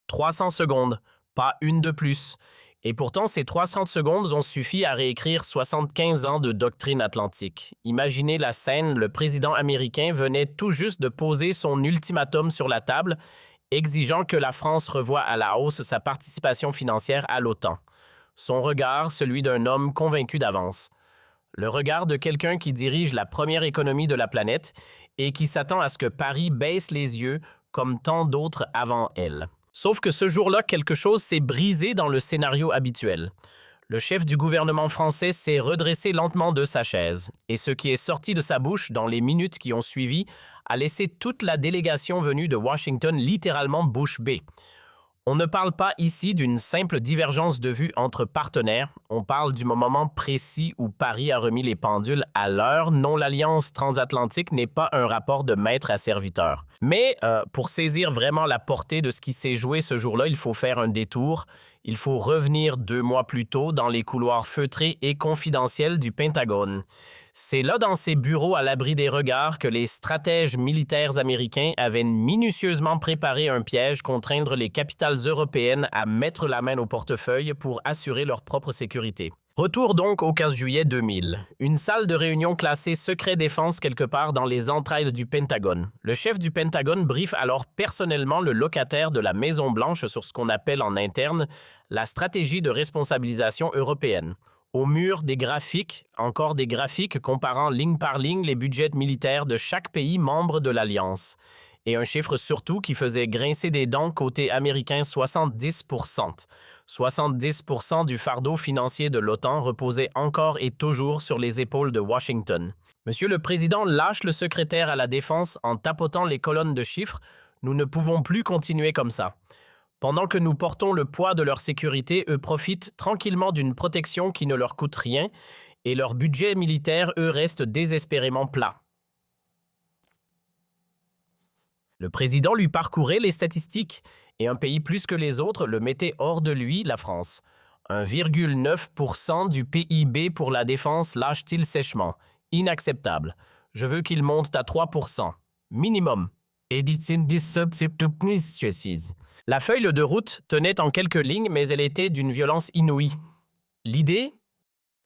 300 secondes, pas une de plus. Et pourtant, ces 300 secondes ont suffi à réécrire 75 ans de doctrine atlantique. Imaginez la scène, le président américain venait tout juste de poser son ultimatum sur la table, exigeant que la France revoie à la hausse sa participation financière à l'OTAN. Son regard, celui d'un homme convaincu d'avance. Le regard de quelqu'un qui dirige la première économie de la planète et qui s'attend à ce que Paris baisse les yeux comme tant d'autres avant elle. Sauf que ce jour-là, quelque chose s'est brisé dans le scénario habituel. Le chef du gouvernement français s'est redressé lentement de sa chaise, et ce qui est sorti de sa bouche dans les minutes qui ont suivi a laissé toute la délégation venue de Washington littéralement bouche bée. On ne parle pas ici d'une simple divergence de vue entre partenaires, on parle du moment précis où Paris a remis les pendules à l'heure. Non, l'alliance transatlantique n'est pas un rapport de maître à serviteur. Mais pour saisir vraiment la portée de ce qui s'est joué ce jour-là, il faut faire un détour. Il faut revenir 2 mois plus tôt dans les couloirs feutrés et confidentiels du Pentagone. C'est là, dans ces bureaux à l'abri des regards, que les stratèges militaires américains avaient minutieusement préparé un piège contraindre les capitales européennes à mettre la main au portefeuille pour assurer leur propre sécurité. Retour donc au 15 juillet 2000. Une salle de réunion classée secret défense quelque part dans les entrailles du Pentagone. Le chef du Pentagone briefe alors personnellement le locataire de la Maison-Blanche sur ce qu'on appelle en interne la stratégie de responsabilisation européenne. Au mur, des graphiques, encore des graphiques comparant ligne par ligne les budgets militaires de chaque pays membre de l'Alliance. Et un chiffre surtout qui faisait grincer des dents côté américain, 70%. 70% du fardeau financier de l'OTAN reposait encore et toujours sur les épaules de Washington. Monsieur le Président lâche le secrétaire à la Défense en tapotant les colonnes de chiffres. Nous ne pouvons plus continuer comme ça. Pendant que nous portons le poids de leur sécurité, eux profitent tranquillement d'une protection qui ne leur coûte rien et leur budget militaire, eux, reste désespérément plat. Le président lui parcourait les statistiques et un pays plus que les autres le mettait hors de lui, la France. 1,9% du PIB pour la défense lâche-t-il sèchement. Inacceptable. Je veux qu'il monte à 3%. Minimum. La feuille de route tenait en quelques lignes, mais elle était d'une violence inouïe. L'idée?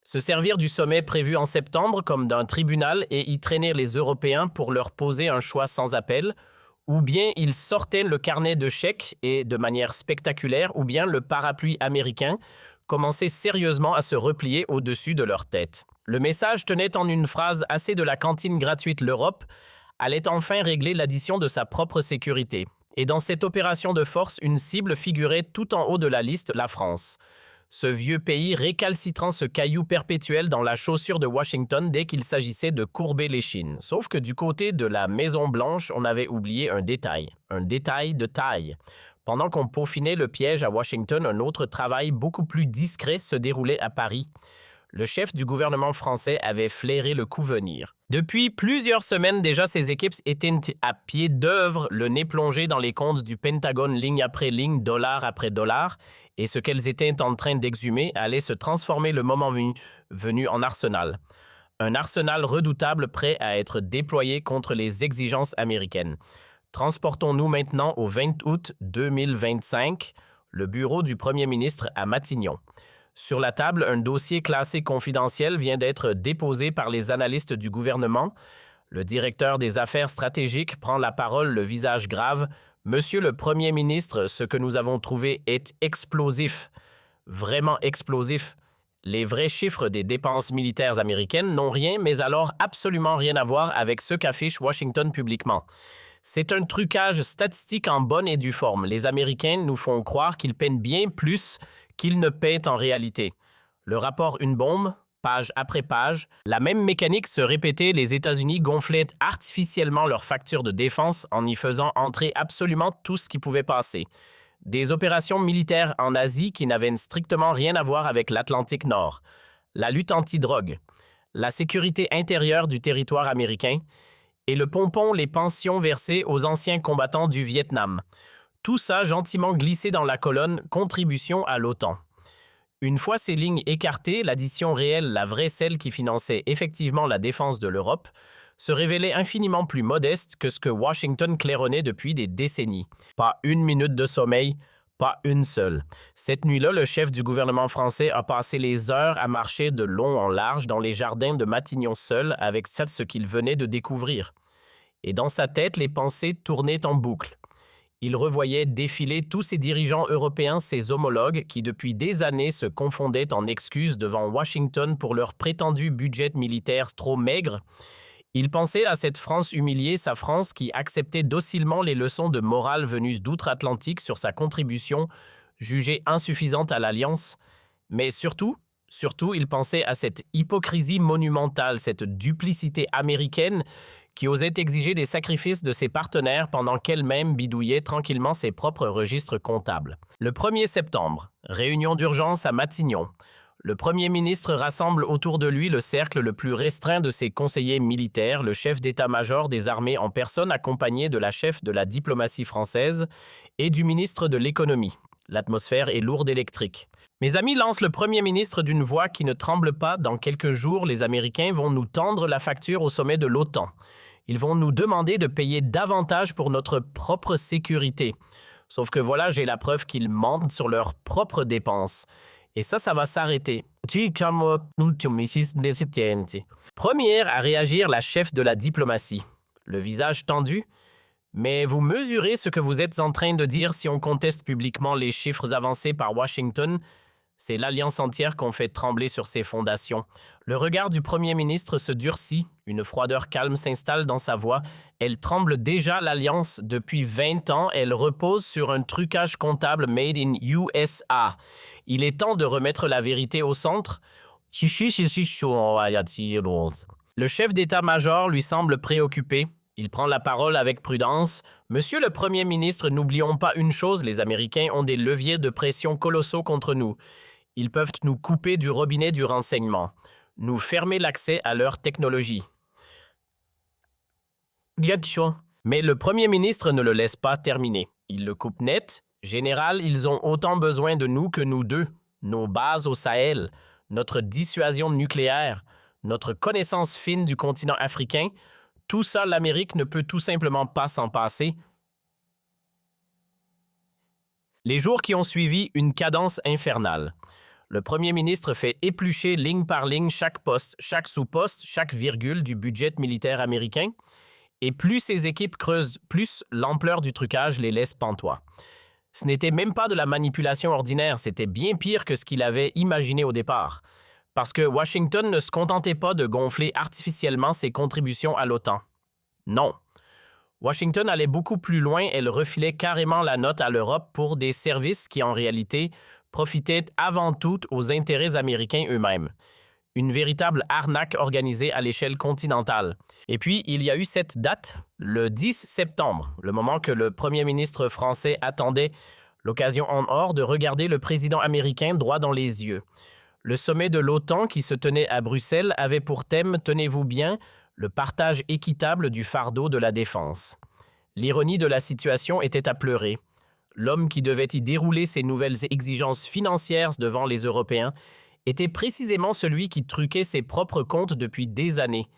Se servir du sommet prévu en septembre comme d'un tribunal et y traîner les Européens pour leur poser un choix sans appel, ou bien ils sortaient le carnet de chèques et, de manière spectaculaire, ou bien le parapluie américain commençait sérieusement à se replier au-dessus de leur tête. Le message tenait en une phrase assez de la cantine gratuite l'Europe allait enfin régler l'addition de sa propre sécurité. Et dans cette opération de force, une cible figurait tout en haut de la liste, la France. Ce vieux pays récalcitrant ce caillou perpétuel dans la chaussure de Washington dès qu'il s'agissait de courber l'échine. Sauf que du côté de la Maison-Blanche, on avait oublié un détail de taille. Pendant qu'on peaufinait le piège à Washington, un autre travail beaucoup plus discret se déroulait à Paris. Le chef du gouvernement français avait flairé le coup venir. Depuis plusieurs semaines déjà, ses équipes étaient à pied d'œuvre, le nez plongé dans les comptes du Pentagone ligne après ligne, dollar après dollar, et ce qu'elles étaient en train d'exhumer allait se transformer le moment venu en arsenal. Un arsenal redoutable prêt à être déployé contre les exigences américaines. Transportons-nous maintenant au 20 août 2025, le bureau du Premier ministre à Matignon. Sur la table, un dossier classé confidentiel vient d'être déposé par les analystes du gouvernement. Le directeur des affaires stratégiques prend la parole, le visage grave. « Monsieur le Premier ministre, ce que nous avons trouvé est explosif. Vraiment explosif. Les vrais chiffres des dépenses militaires américaines n'ont rien, mais alors absolument rien à voir avec ce qu'affiche Washington publiquement. C'est un trucage statistique en bonne et due forme. Les Américains nous font croire qu'ils peinent bien plus qu'ils ne paient en réalité. Le rapport Une bombe, page après page, la même mécanique se répétait, les États-Unis gonflaient artificiellement leurs factures de défense en y faisant entrer absolument tout ce qui pouvait passer. Des opérations militaires en Asie qui n'avaient strictement rien à voir avec l'Atlantique Nord, la lutte anti-drogue, la sécurité intérieure du territoire américain et le pompon, les pensions versées aux anciens combattants du Vietnam. Tout ça gentiment glissé dans la colonne « Contribution à l'OTAN ». Une fois ces lignes écartées, l'addition réelle, la vraie celle qui finançait effectivement la défense de l'Europe, se révélait infiniment plus modeste que ce que Washington claironnait depuis des décennies. Pas une minute de sommeil, Pas une seule. Cette nuit-là, le chef du gouvernement français a passé les heures à marcher de long en large dans les jardins de Matignon seul avec ce qu'il venait de découvrir. Et dans sa tête, les pensées tournaient en boucle. Il revoyait défiler tous ces dirigeants européens, ses homologues, qui depuis des années se confondaient en excuses devant Washington pour leur prétendu budget militaire trop maigre. Il pensait à cette France humiliée, sa France qui acceptait docilement les leçons de morale venues d'outre-Atlantique sur sa contribution, jugée insuffisante à l'Alliance. Mais surtout, il pensait à cette hypocrisie monumentale, cette duplicité américaine qui osait exiger des sacrifices de ses partenaires pendant qu'elle-même bidouillait tranquillement ses propres registres comptables. Le 1er septembre, réunion d'urgence à Matignon. Le Premier ministre rassemble autour de lui le cercle le plus restreint de ses conseillers militaires, le chef d'état-major des armées en personne accompagné de la chef de la diplomatie française et du ministre de l'économie. L'atmosphère est lourde électrique. Mes amis lancent le Premier ministre d'une voix qui ne tremble pas. Dans quelques jours, les Américains vont nous tendre la facture au sommet de l'OTAN. Ils vont nous demander de payer davantage pour notre propre sécurité. Sauf que voilà, j'ai la preuve qu'ils mentent sur leurs propres dépenses. Et ça va s'arrêter. Première à réagir, la chef de la diplomatie. Le visage tendu. Mais vous mesurez ce que vous êtes en train de dire si on conteste publiquement les chiffres avancés par Washington. C'est l'Alliance entière qu'on fait trembler sur ses fondations. Le regard du Premier ministre se durcit, une froideur calme s'installe dans sa voix. Elle tremble déjà, l'Alliance. Depuis 20 ans, elle repose sur un trucage comptable made in USA. Il est temps de remettre la vérité au centre. Le chef d'état-major lui semble préoccupé. Il prend la parole avec prudence. « Monsieur le Premier ministre, n'oublions pas une chose, les Américains ont des leviers de pression colossaux contre nous. Ils peuvent nous couper du robinet du renseignement, nous fermer l'accès à leur technologie. » Mais le Premier ministre ne le laisse pas terminer. Il le coupe net. « Général, ils ont autant besoin de nous que nous d'eux. Nos bases au Sahel, notre dissuasion nucléaire, notre connaissance fine du continent africain, tout ça, l'Amérique ne peut tout simplement pas s'en passer. » Les jours qui ont suivi, une cadence infernale. Le Premier ministre fait éplucher ligne par ligne chaque poste, chaque sous-poste, chaque virgule du budget militaire américain. Et plus ses équipes creusent, plus l'ampleur du trucage les laisse pantois. Ce n'était même pas de la manipulation ordinaire, c'était bien pire que ce qu'il avait imaginé au départ. Parce que Washington ne se contentait pas de gonfler artificiellement ses contributions à l'OTAN. Non. Washington allait beaucoup plus loin, elle refilait carrément la note à l'Europe pour des services qui, en réalité, profitaient avant tout aux intérêts américains eux-mêmes. Une véritable arnaque organisée à l'échelle continentale. Et puis, il y a eu cette date, le 10 septembre, le moment que le Premier ministre français attendait, l'occasion en or de regarder le président américain droit dans les yeux. Le sommet de l'OTAN qui se tenait à Bruxelles avait pour thème, tenez-vous bien, le partage équitable du fardeau de la défense. L'ironie de la situation était à pleurer. L'homme qui devait y dérouler ses nouvelles exigences financières devant les Européens était précisément celui qui truquait ses propres comptes depuis des années.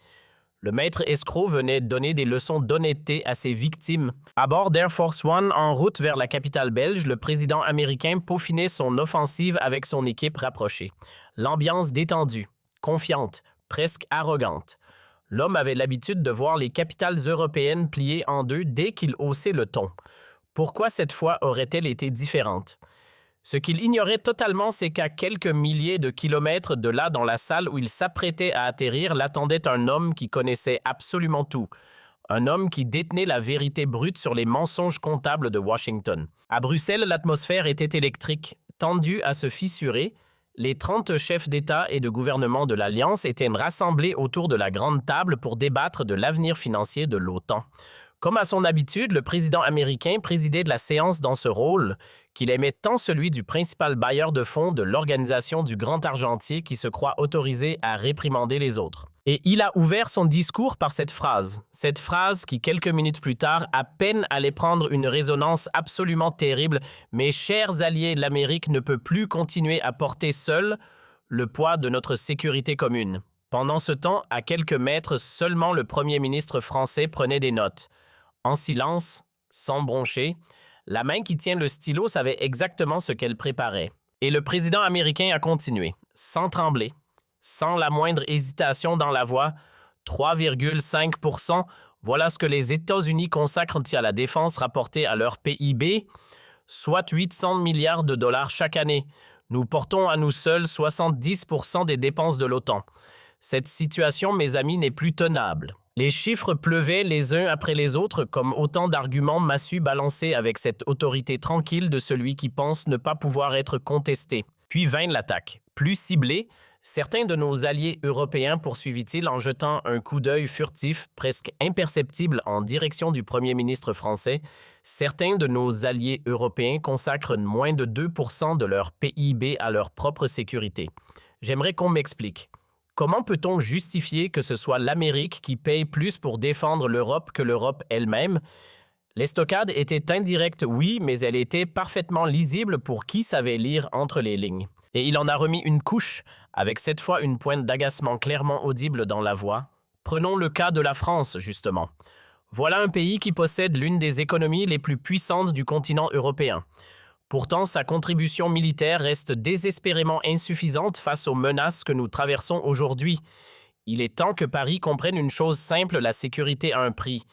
Le maître escroc venait donner des leçons d'honnêteté à ses victimes. À bord d'Air Force One, en route vers la capitale belge, le président américain peaufinait son offensive avec son équipe rapprochée. L'ambiance détendue, confiante, presque arrogante. L'homme avait l'habitude de voir les capitales européennes pliées en deux dès qu'il haussait le ton. Pourquoi cette fois aurait-elle été différente? Ce qu'il ignorait totalement, c'est qu'à quelques milliers de kilomètres de là, dans la salle où il s'apprêtait à atterrir, l'attendait un homme qui connaissait absolument tout. Un homme qui détenait la vérité brute sur les mensonges comptables de Washington. À Bruxelles, l'atmosphère était électrique, tendue à se fissurer. Les 30 chefs d'État et de gouvernement de l'Alliance étaient rassemblés autour de la grande table pour débattre de l'avenir financier de l'OTAN. Comme à son habitude, le président américain présidait de la séance dans ce rôle qu'il aimait tant celui du principal bailleur de fonds de l'organisation du grand argentier qui se croit autorisé à réprimander les autres. Et il a ouvert son discours par cette phrase qui, quelques minutes plus tard, à peine allait prendre une résonance absolument terrible. « Mes chers alliés, l'Amérique ne peut plus continuer à porter seule le poids de notre sécurité commune. » Pendant ce temps, à quelques mètres, seulement le Premier ministre français prenait des notes. En silence, sans broncher, La main qui tient le stylo savait exactement ce qu'elle préparait. Et le président américain a continué, sans trembler, sans la moindre hésitation dans la voix. 3,5%, voilà ce que les États-Unis consacrent à la défense rapportée à leur PIB, soit 800 milliards de dollars chaque année. Nous portons à nous seuls 70% des dépenses de l'OTAN. Cette situation, mes amis, n'est plus tenable. Les chiffres pleuvaient les uns après les autres comme autant d'arguments massus balancés avec cette autorité tranquille de celui qui pense ne pas pouvoir être contesté. Puis vint l'attaque. Plus ciblée, certains de nos alliés européens poursuivit-il en jetant un coup d'œil furtif, presque imperceptible en direction du premier ministre français. Certains de nos alliés européens consacrent moins de 2% de leur PIB à leur propre sécurité. J'aimerais qu'on m'explique. Comment peut-on justifier que ce soit l'Amérique qui paye plus pour défendre l'Europe que l'Europe elle-même? L'estocade était indirecte, oui, mais elle était parfaitement lisible pour qui savait lire entre les lignes. Et il en a remis une couche, avec cette fois une pointe d'agacement clairement audible dans la voix. Prenons le cas de la France, justement. Voilà un pays qui possède l'une des économies les plus puissantes du continent européen. Pourtant, sa contribution militaire reste désespérément insuffisante face aux menaces que nous traversons aujourd'hui. Il est temps que Paris comprenne une chose simple, la sécurité a un prix.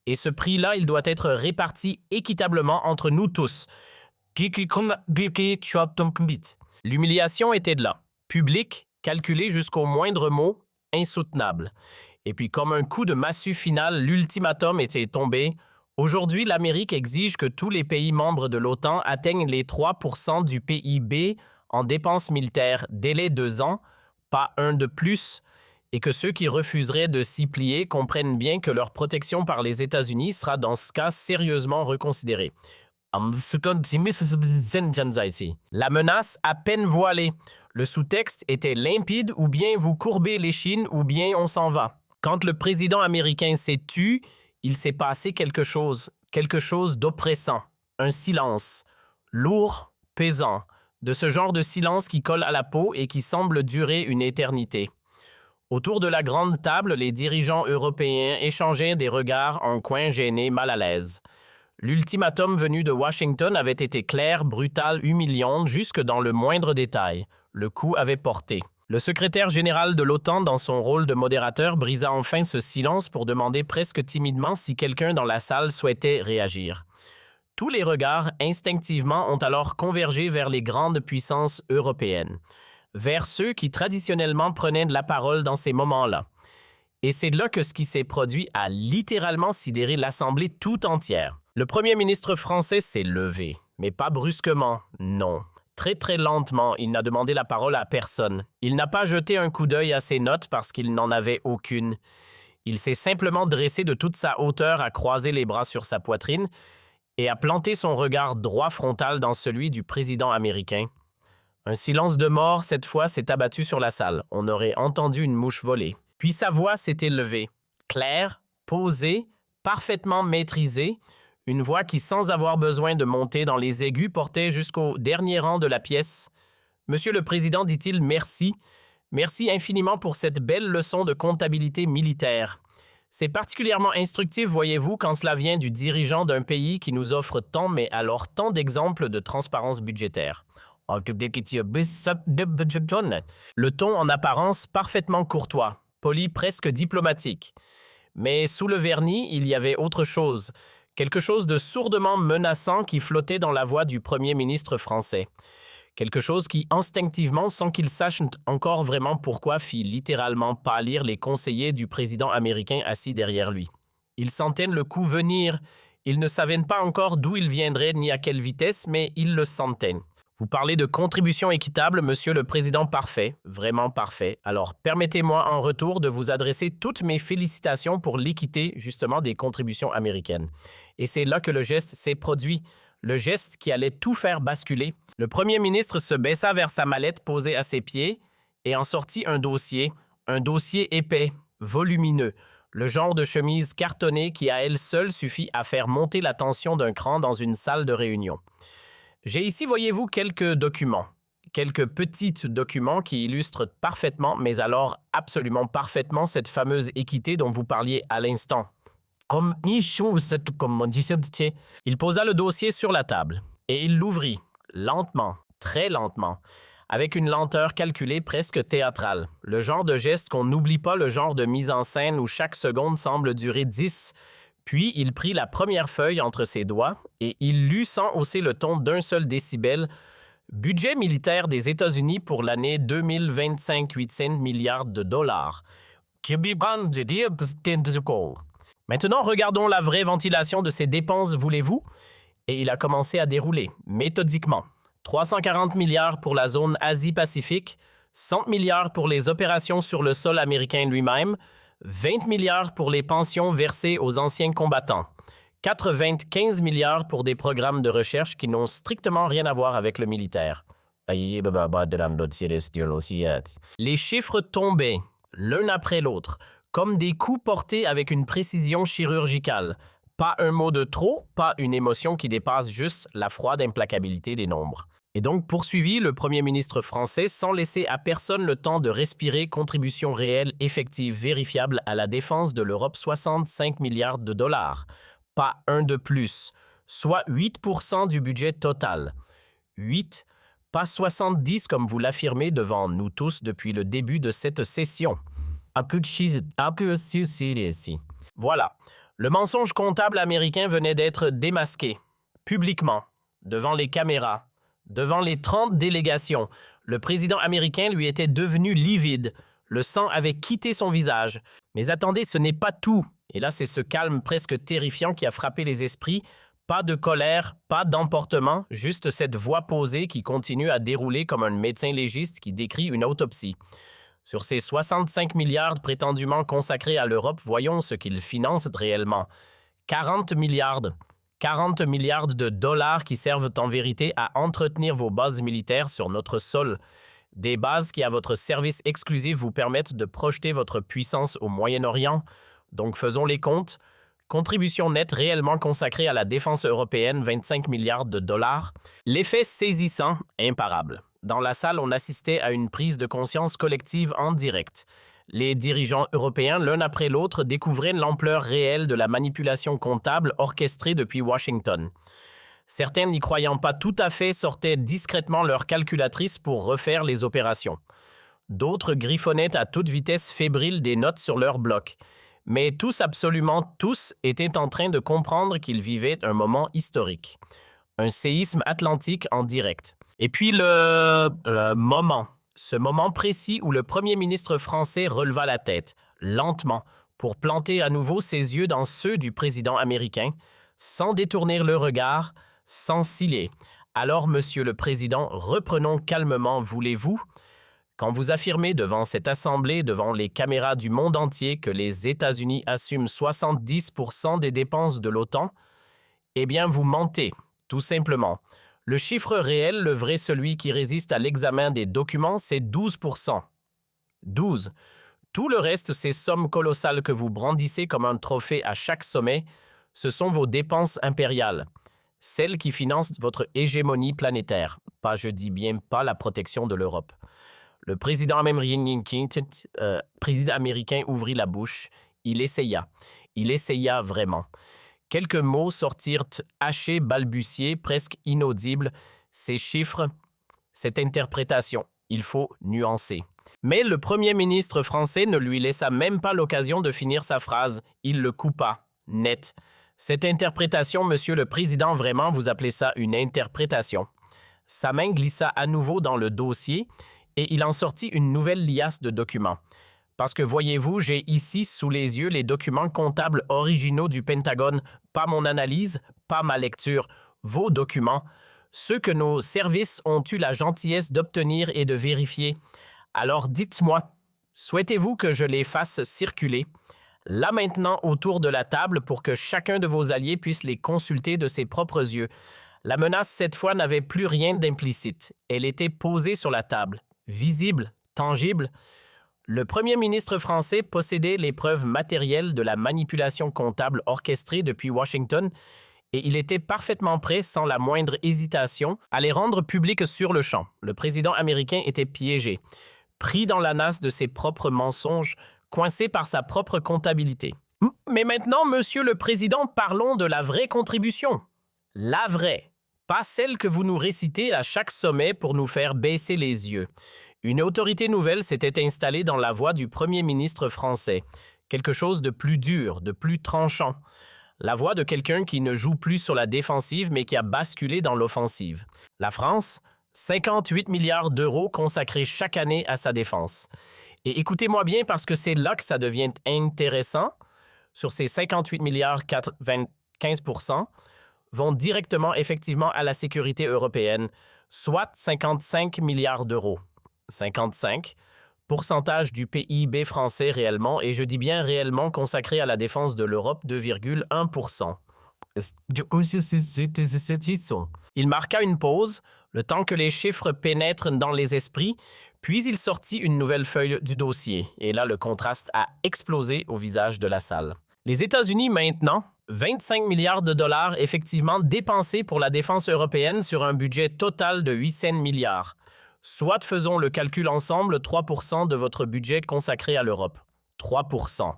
Et ce prix-là, il doit être réparti équitablement entre nous tous. L'humiliation était de là, publique, calculée jusqu'au moindre mot, insoutenable. Et puis comme un coup de massue final, l'ultimatum était tombé. Aujourd'hui, l'Amérique exige que tous les pays membres de l'OTAN atteignent les 3% du PIB en dépenses militaires, délai 2 ans, pas un de plus, et que ceux qui refuseraient de s'y plier comprennent bien que leur protection par les États-Unis sera dans ce cas sérieusement reconsidérée. La menace à peine voilée. Le sous-texte était limpide, ou bien vous courbez l'échine, ou bien on s'en va. Quand le président américain s'est tu, il s'est passé quelque chose d'oppressant, un silence, lourd, pesant, de ce genre de silence qui colle à la peau et qui semble durer une éternité. Autour de la grande table, les dirigeants européens échangeaient des regards en coin gênés, mal à l'aise. L'ultimatum venu de Washington avait été clair, brutal, humiliant, jusque dans le moindre détail. Le coup avait porté. Le secrétaire général de l'OTAN, dans son rôle de modérateur, brisa enfin ce silence pour demander presque timidement si quelqu'un dans la salle souhaitait réagir. Tous les regards, instinctivement, ont alors convergé vers les grandes puissances européennes, vers ceux qui traditionnellement prenaient de la parole dans ces moments-là. Et c'est là que ce qui s'est produit a littéralement sidéré l'Assemblée tout entière. Le premier ministre français s'est levé, mais pas brusquement, non. Très lentement, il n'a demandé la parole à personne. Il n'a pas jeté un coup d'œil à ses notes parce qu'il n'en avait aucune. Il s'est simplement dressé de toute sa hauteur à croiser les bras sur sa poitrine et a planté son regard droit frontal dans celui du président américain. Un silence de mort, cette fois, s'est abattu sur la salle. On aurait entendu une mouche voler. Puis sa voix s'est élevée, claire, posée, parfaitement maîtrisée, une voix qui, sans avoir besoin de monter dans les aigus, portait jusqu'au dernier rang de la pièce. « Monsieur le Président, dit-il, merci. Merci infiniment pour cette belle leçon de comptabilité militaire. C'est particulièrement instructif, voyez-vous, quand cela vient du dirigeant d'un pays qui nous offre tant, mais alors tant d'exemples de transparence budgétaire. » Le ton en apparence parfaitement courtois, poli, presque diplomatique. Mais sous le vernis, il y avait autre chose. Quelque chose de sourdement menaçant qui flottait dans la voix du premier ministre français. Quelque chose qui, instinctivement, sans qu'il sache encore vraiment pourquoi, fit littéralement pâlir les conseillers du président américain assis derrière lui. Ils sentaient le coup venir. Ils ne savaient pas encore d'où il viendrait ni à quelle vitesse, mais ils le sentaient. Vous parlez de contribution équitable, monsieur le président parfait, vraiment parfait. Alors, permettez-moi en retour de vous adresser toutes mes félicitations pour l'équité, justement, des contributions américaines. Et c'est là que le geste s'est produit, le geste qui allait tout faire basculer. Le premier ministre se baissa vers sa mallette posée à ses pieds et en sortit un dossier épais, volumineux, le genre de chemise cartonnée qui à elle seule suffit à faire monter la tension d'un cran dans une salle de réunion. J'ai ici, voyez-vous, quelques documents, quelques petits documents qui illustrent parfaitement, mais alors absolument parfaitement, cette fameuse équité dont vous parliez à l'instant. Il posa le dossier sur la table et il l'ouvrit, lentement, très lentement, avec une lenteur calculée presque théâtrale. Le genre de geste qu'on n'oublie pas, le genre de mise en scène où chaque seconde semble durer 10. Puis il prit la première feuille entre ses doigts et il lut sans hausser le ton d'un seul décibel « Budget militaire des États-Unis pour l'année 2025, 800 milliards de dollars. » Maintenant, regardons la vraie ventilation de ces dépenses, voulez-vous? Et il a commencé à dérouler, méthodiquement. 340 milliards pour la zone Asie-Pacifique, 100 milliards pour les opérations sur le sol américain lui-même, 20 milliards pour les pensions versées aux anciens combattants, 95 milliards pour des programmes de recherche qui n'ont strictement rien à voir avec le militaire. Les chiffres tombaient, l'un après l'autre, comme des coups portés avec une précision chirurgicale. Pas un mot de trop, pas une émotion qui dépasse juste la froide implacabilité des nombres. Et donc poursuivit le Premier ministre français sans laisser à personne le temps de respirer contribution réelle, effective, vérifiable à la défense de l'Europe 65 milliards de dollars. Pas un de plus, soit 8% du budget total. 8, pas 70 comme vous l'affirmez devant nous tous depuis le début de cette session. Voilà, le mensonge comptable américain venait d'être démasqué, publiquement, devant les caméras, devant les 30 délégations. Le président américain lui était devenu livide, le sang avait quitté son visage. Mais attendez, ce n'est pas tout. Et là, c'est ce calme presque terrifiant qui a frappé les esprits. Pas de colère, pas d'emportement, juste cette voix posée qui continue à dérouler comme un médecin légiste qui décrit une autopsie. Sur ces 65 milliards prétendument consacrés à l'Europe, voyons ce qu'ils financent réellement. 40 milliards de dollars qui servent en vérité à entretenir vos bases militaires sur notre sol. Des bases qui, à votre service exclusif, vous permettent de projeter votre puissance au Moyen-Orient. Donc faisons les comptes. Contribution nette réellement consacrée à la défense européenne, 25 milliards de dollars. L'effet saisissant, imparable. Dans la salle, on assistait à une prise de conscience collective en direct. Les dirigeants européens, l'un après l'autre, découvraient l'ampleur réelle de la manipulation comptable orchestrée depuis Washington. Certains, n'y croyant pas tout à fait, sortaient discrètement leur calculatrice pour refaire les opérations. D'autres griffonnaient à toute vitesse fébrile des notes sur leur bloc. Mais tous, absolument tous, étaient en train de comprendre qu'ils vivaient un moment historique. Un séisme atlantique en direct. Et puis ce moment précis où le Premier ministre français releva la tête, lentement, pour planter à nouveau ses yeux dans ceux du président américain, sans détourner le regard, sans ciller. Alors, Monsieur le Président, reprenons calmement, voulez-vous? Quand vous affirmez devant cette assemblée, devant les caméras du monde entier, que les États-Unis assument 70% des dépenses de l'OTAN, eh bien, vous mentez, tout simplement. Le chiffre réel, le vrai, celui qui résiste à l'examen des documents, c'est 12%. 12. Tout le reste, ces sommes colossales que vous brandissez comme un trophée à chaque sommet, ce sont vos dépenses impériales, celles qui financent votre hégémonie planétaire. Pas, je dis bien, pas la protection de l'Europe. Le président américain ouvrit la bouche. Il essaya vraiment. Quelques mots sortirent hachés, balbutiés, presque inaudibles. Ces chiffres, cette interprétation, il faut nuancer. Mais le Premier ministre français ne lui laissa même pas l'occasion de finir sa phrase. Il le coupa, net. Cette interprétation, Monsieur le Président, vraiment, vous appelez ça une interprétation. Sa main glissa à nouveau dans le dossier et il en sortit une nouvelle liasse de documents. Parce que voyez-vous, j'ai ici sous les yeux les documents comptables originaux du Pentagone, pas mon analyse, pas ma lecture, vos documents, ceux que nos services ont eu la gentillesse d'obtenir et de vérifier. Alors dites-moi, souhaitez-vous que je les fasse circuler, là maintenant autour de la table pour que chacun de vos alliés puisse les consulter de ses propres yeux? La menace cette fois n'avait plus rien d'implicite, elle était posée sur la table, visible, tangible. Le Premier ministre français possédait les preuves matérielles de la manipulation comptable orchestrée depuis Washington et il était parfaitement prêt, sans la moindre hésitation, à les rendre publiques sur le champ. Le président américain était piégé, pris dans la nasse de ses propres mensonges, coincé par sa propre comptabilité. Mais maintenant, Monsieur le Président, parlons de la vraie contribution. La vraie, pas celle que vous nous récitez à chaque sommet pour nous faire baisser les yeux. Une autorité nouvelle s'était installée dans la voie du Premier ministre français. Quelque chose de plus dur, de plus tranchant. La voix de quelqu'un qui ne joue plus sur la défensive mais qui a basculé dans l'offensive. La France, 58 milliards d'euros consacrés chaque année à sa défense. Et écoutez-moi bien parce que c'est là que ça devient intéressant. Sur ces 58 milliards, 15% vont directement effectivement à la sécurité européenne, soit 55 milliards d'euros. 55, pourcentage du PIB français réellement, et je dis bien réellement consacré à la défense de l'Europe, 2,1%. Il marqua une pause, le temps que les chiffres pénètrent dans les esprits, puis il sortit une nouvelle feuille du dossier, et là le contraste a explosé au visage de la salle. Les États-Unis maintenant, 25 milliards de dollars effectivement dépensés pour la défense européenne sur un budget total de 800 milliards. Soit faisons le calcul ensemble, 3% de votre budget consacré à l'Europe. 3%.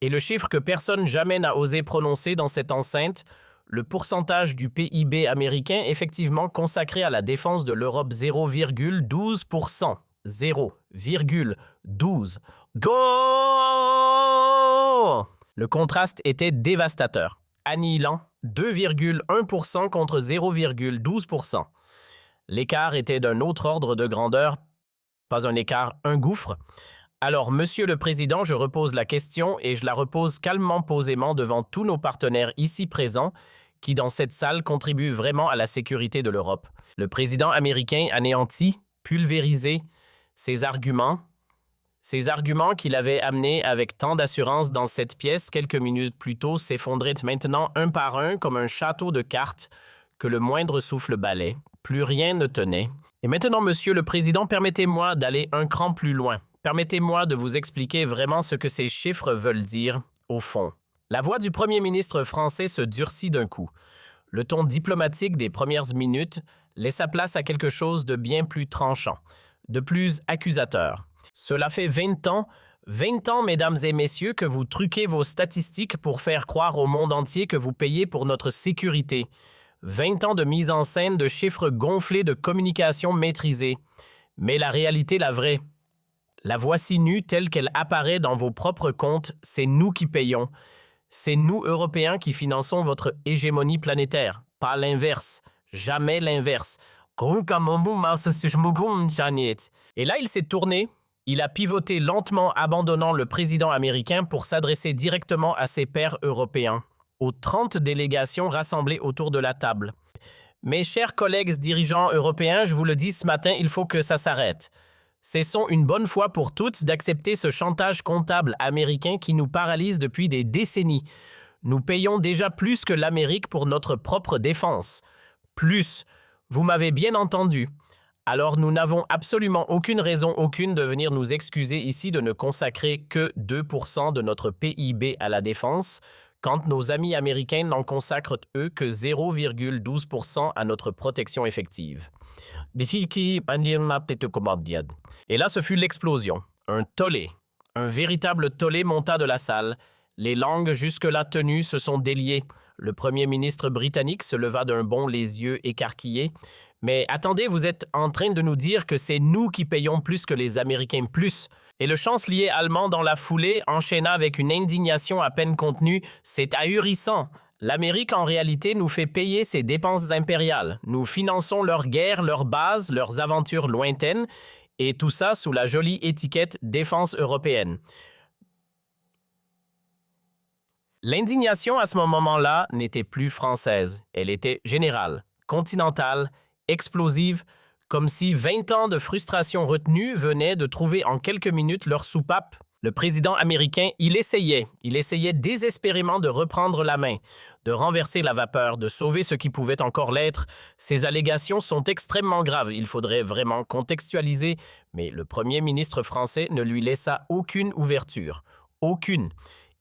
Et le chiffre que personne jamais n'a osé prononcer dans cette enceinte, le pourcentage du PIB américain effectivement consacré à la défense de l'Europe, 0,12%. 0,12. Go! Le contraste était dévastateur, annihilant, 2,1% contre 0,12%. L'écart était d'un autre ordre de grandeur, pas un écart, un gouffre. Alors, Monsieur le Président, je repose la question et je la repose calmement, posément devant tous nos partenaires ici présents qui, dans cette salle, contribuent vraiment à la sécurité de l'Europe. Le président américain anéantit, pulvérisé ses arguments qu'il avait amenés avec tant d'assurance dans cette pièce quelques minutes plus tôt s'effondraient maintenant un par un comme un château de cartes que le moindre souffle balait. Plus rien ne tenait. Et maintenant, Monsieur le Président, permettez-moi d'aller un cran plus loin. Permettez-moi de vous expliquer vraiment ce que ces chiffres veulent dire, au fond. La voix du Premier ministre français se durcit d'un coup. Le ton diplomatique des premières minutes laissa place à quelque chose de bien plus tranchant, de plus accusateur. Cela fait 20 ans, mesdames et messieurs, que vous truquez vos statistiques pour faire croire au monde entier que vous payez pour notre sécurité. 20 ans de mise en scène, de chiffres gonflés, de communication maîtrisée. Mais la réalité, la vraie, la voici nue telle qu'elle apparaît dans vos propres comptes, c'est nous qui payons. C'est nous, Européens, qui finançons votre hégémonie planétaire, pas l'inverse, jamais l'inverse. Et là, il s'est tourné, il a pivoté lentement, abandonnant le président américain pour s'adresser directement à ses pairs européens, aux 30 délégations rassemblées autour de la table. Mes chers collègues dirigeants européens, je vous le dis ce matin, il faut que ça s'arrête. Cessons une bonne fois pour toutes d'accepter ce chantage comptable américain qui nous paralyse depuis des décennies. Nous payons déjà plus que l'Amérique pour notre propre défense. Plus. Vous m'avez bien entendu. Alors nous n'avons absolument aucune raison aucune de venir nous excuser ici de ne consacrer que 2% de notre PIB à la défense, quand nos amis américains n'en consacrent eux que 0,12% à notre protection effective. Et là, ce fut l'explosion. Un tollé. Un véritable tollé monta de la salle. Les langues jusque-là tenues se sont déliées. Le premier ministre britannique se leva d'un bond, les yeux écarquillés. Mais attendez, vous êtes en train de nous dire que c'est nous qui payons plus que les Américains plus. Et le chancelier allemand, dans la foulée, enchaîna avec une indignation à peine contenue. C'est ahurissant. L'Amérique, en réalité, nous fait payer ses dépenses impériales. Nous finançons leurs guerres, leurs bases, leurs aventures lointaines, et tout ça sous la jolie étiquette défense européenne. L'indignation à ce moment-là n'était plus française. Elle était générale, continentale, explosive, comme si 20 ans de frustration retenue venaient de trouver en quelques minutes leur soupape. Le président américain, il essayait désespérément de reprendre la main, de renverser la vapeur, de sauver ce qui pouvait encore l'être. Ces allégations sont extrêmement graves, il faudrait vraiment contextualiser, mais le premier ministre français ne lui laissa aucune ouverture. Aucune.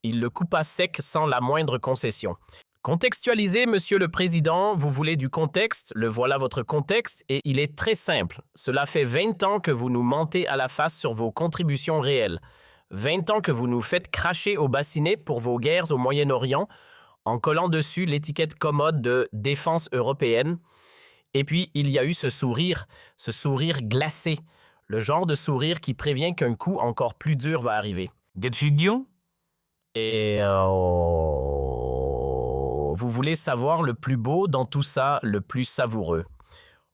Il le coupa sec sans la moindre concession. Contextualiser, Monsieur le Président, vous voulez du contexte, le voilà votre contexte, et il est très simple. Cela fait 20 ans que vous nous mentez à la face sur vos contributions réelles. 20 ans que vous nous faites cracher au bassinet pour vos guerres au Moyen-Orient en collant dessus l'étiquette commode de défense européenne. Et puis, il y a eu ce sourire glacé, le genre de sourire qui prévient qu'un coup encore plus dur va arriver. Décision? Et vous voulez savoir le plus beau dans tout ça, le plus savoureux.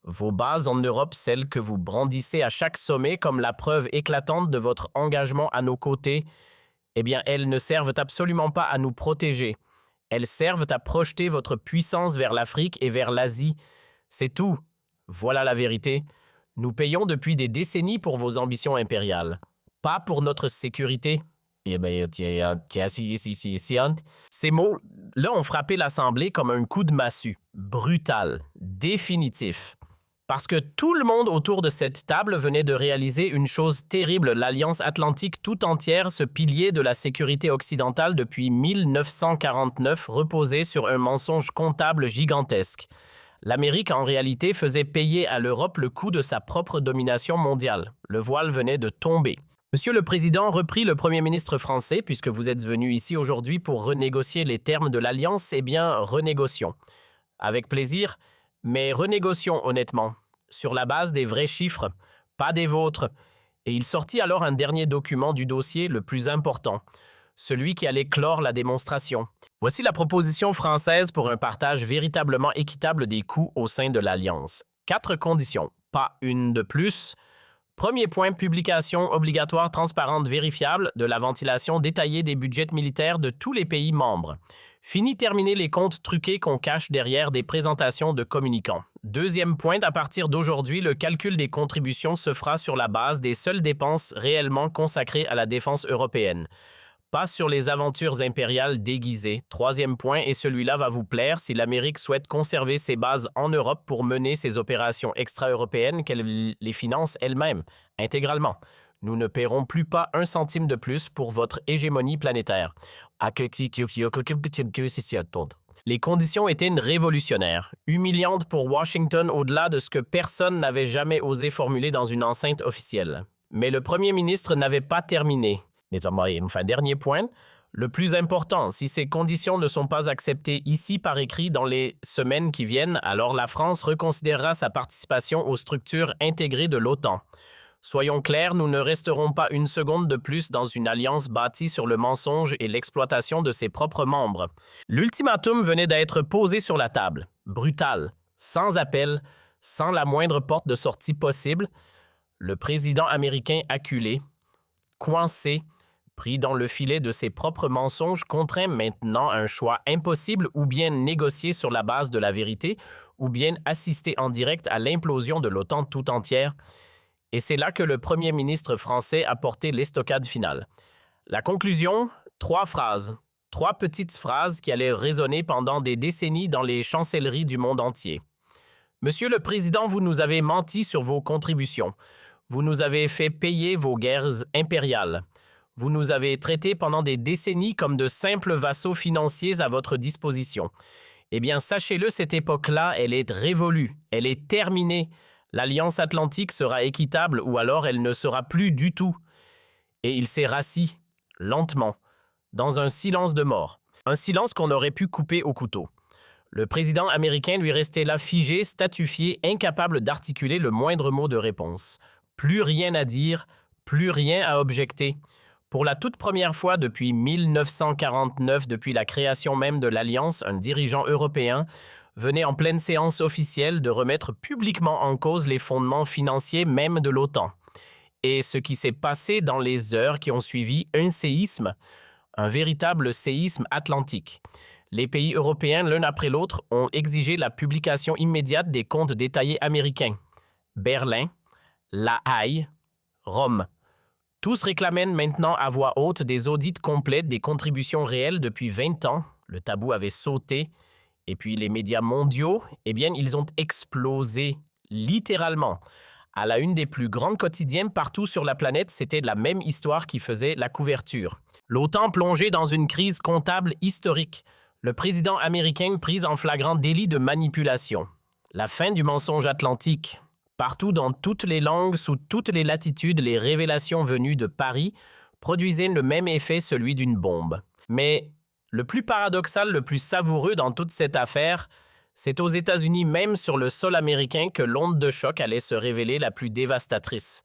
Vos bases en Europe, celles que vous brandissez à chaque sommet comme la preuve éclatante de votre engagement à nos côtés, eh bien, elles ne servent absolument pas à nous protéger. Elles servent à projeter votre puissance vers l'Afrique et vers l'Asie. C'est tout. Voilà la vérité. Nous payons depuis des décennies pour vos ambitions impériales, pas pour notre sécurité. Ces mots-là ont frappé l'Assemblée comme un coup de massue, brutal, définitif. Parce que tout le monde autour de cette table venait de réaliser une chose terrible, l'Alliance Atlantique tout entière, ce pilier de la sécurité occidentale depuis 1949, reposait sur un mensonge comptable gigantesque. L'Amérique, en réalité, faisait payer à l'Europe le coût de sa propre domination mondiale. Le voile venait de tomber. Monsieur le Président, reprit le Premier ministre français, puisque vous êtes venu ici aujourd'hui pour renégocier les termes de l'Alliance, eh bien, renégocions. Avec plaisir. Mais renégocions honnêtement, sur la base des vrais chiffres, pas des vôtres. Et il sortit alors un dernier document du dossier le plus important, celui qui allait clore la démonstration. Voici la proposition française pour un partage véritablement équitable des coûts au sein de l'Alliance. 4 conditions, pas une de plus. Premier point, publication obligatoire, transparente, vérifiable de la ventilation détaillée des budgets militaires de tous les pays membres. Fini terminer les comptes truqués qu'on cache derrière des présentations de communicants. Deuxième point, à partir d'aujourd'hui, le calcul des contributions se fera sur la base des seules dépenses réellement consacrées à la défense européenne. Pas sur les aventures impériales déguisées. Troisième point, et celui-là va vous plaire, si l'Amérique souhaite conserver ses bases en Europe pour mener ses opérations extra-européennes, qu'elle les finance elle-même, intégralement. Nous ne paierons plus pas un centime de plus pour votre hégémonie planétaire. Les conditions étaient révolutionnaires, humiliantes pour Washington au-delà de ce que personne n'avait jamais osé formuler dans une enceinte officielle. Mais le Premier ministre n'avait pas terminé. Enfin, dernier point, le plus important, si ces conditions ne sont pas acceptées ici par écrit dans les semaines qui viennent, alors la France reconsidérera sa participation aux structures intégrées de l'OTAN. Soyons clairs, nous ne resterons pas une seconde de plus dans une alliance bâtie sur le mensonge et l'exploitation de ses propres membres. L'ultimatum venait d'être posé sur la table, brutal, sans appel, sans la moindre porte de sortie possible. Le président américain acculé, coincé, pris dans le filet de ses propres mensonges, contraint maintenant à un choix impossible, ou bien négocier sur la base de la vérité, ou bien assister en direct à l'implosion de l'OTAN tout entière. Et c'est là que le Premier ministre français a porté l'estocade finale. La conclusion, 3 phrases, 3 petites phrases qui allaient résonner pendant des décennies dans les chancelleries du monde entier. Monsieur le Président, vous nous avez menti sur vos contributions. Vous nous avez fait payer vos guerres impériales. Vous nous avez traités pendant des décennies comme de simples vassaux financiers à votre disposition. Eh bien, sachez-le, cette époque-là, elle est révolue, elle est terminée. L'Alliance Atlantique sera équitable ou alors elle ne sera plus du tout. Et il s'est rassis, lentement, dans un silence de mort. Un silence qu'on aurait pu couper au couteau. Le président américain lui restait là figé, statufié, incapable d'articuler le moindre mot de réponse. Plus rien à dire, plus rien à objecter. Pour la toute première fois depuis 1949, depuis la création même de l'Alliance, un dirigeant européen venait en pleine séance officielle de remettre publiquement en cause les fondements financiers même de l'OTAN. Et ce qui s'est passé dans les heures qui ont suivi, un séisme, un véritable séisme atlantique. Les pays européens, l'un après l'autre, ont exigé la publication immédiate des comptes détaillés américains. Berlin, La Haye, Rome. Tous réclamaient maintenant à voix haute des audits complets des contributions réelles depuis 20 ans. Le tabou avait sauté. Et puis les médias mondiaux, eh bien, ils ont explosé, littéralement. À la une des plus grandes quotidiennes partout sur la planète, c'était la même histoire qui faisait la couverture. L'OTAN plongée dans une crise comptable historique. Le président américain pris en flagrant délit de manipulation. La fin du mensonge atlantique. Partout dans toutes les langues, sous toutes les latitudes, les révélations venues de Paris produisaient le même effet, celui d'une bombe. Mais le plus paradoxal, le plus savoureux dans toute cette affaire, c'est aux États-Unis même sur le sol américain que l'onde de choc allait se révéler la plus dévastatrice.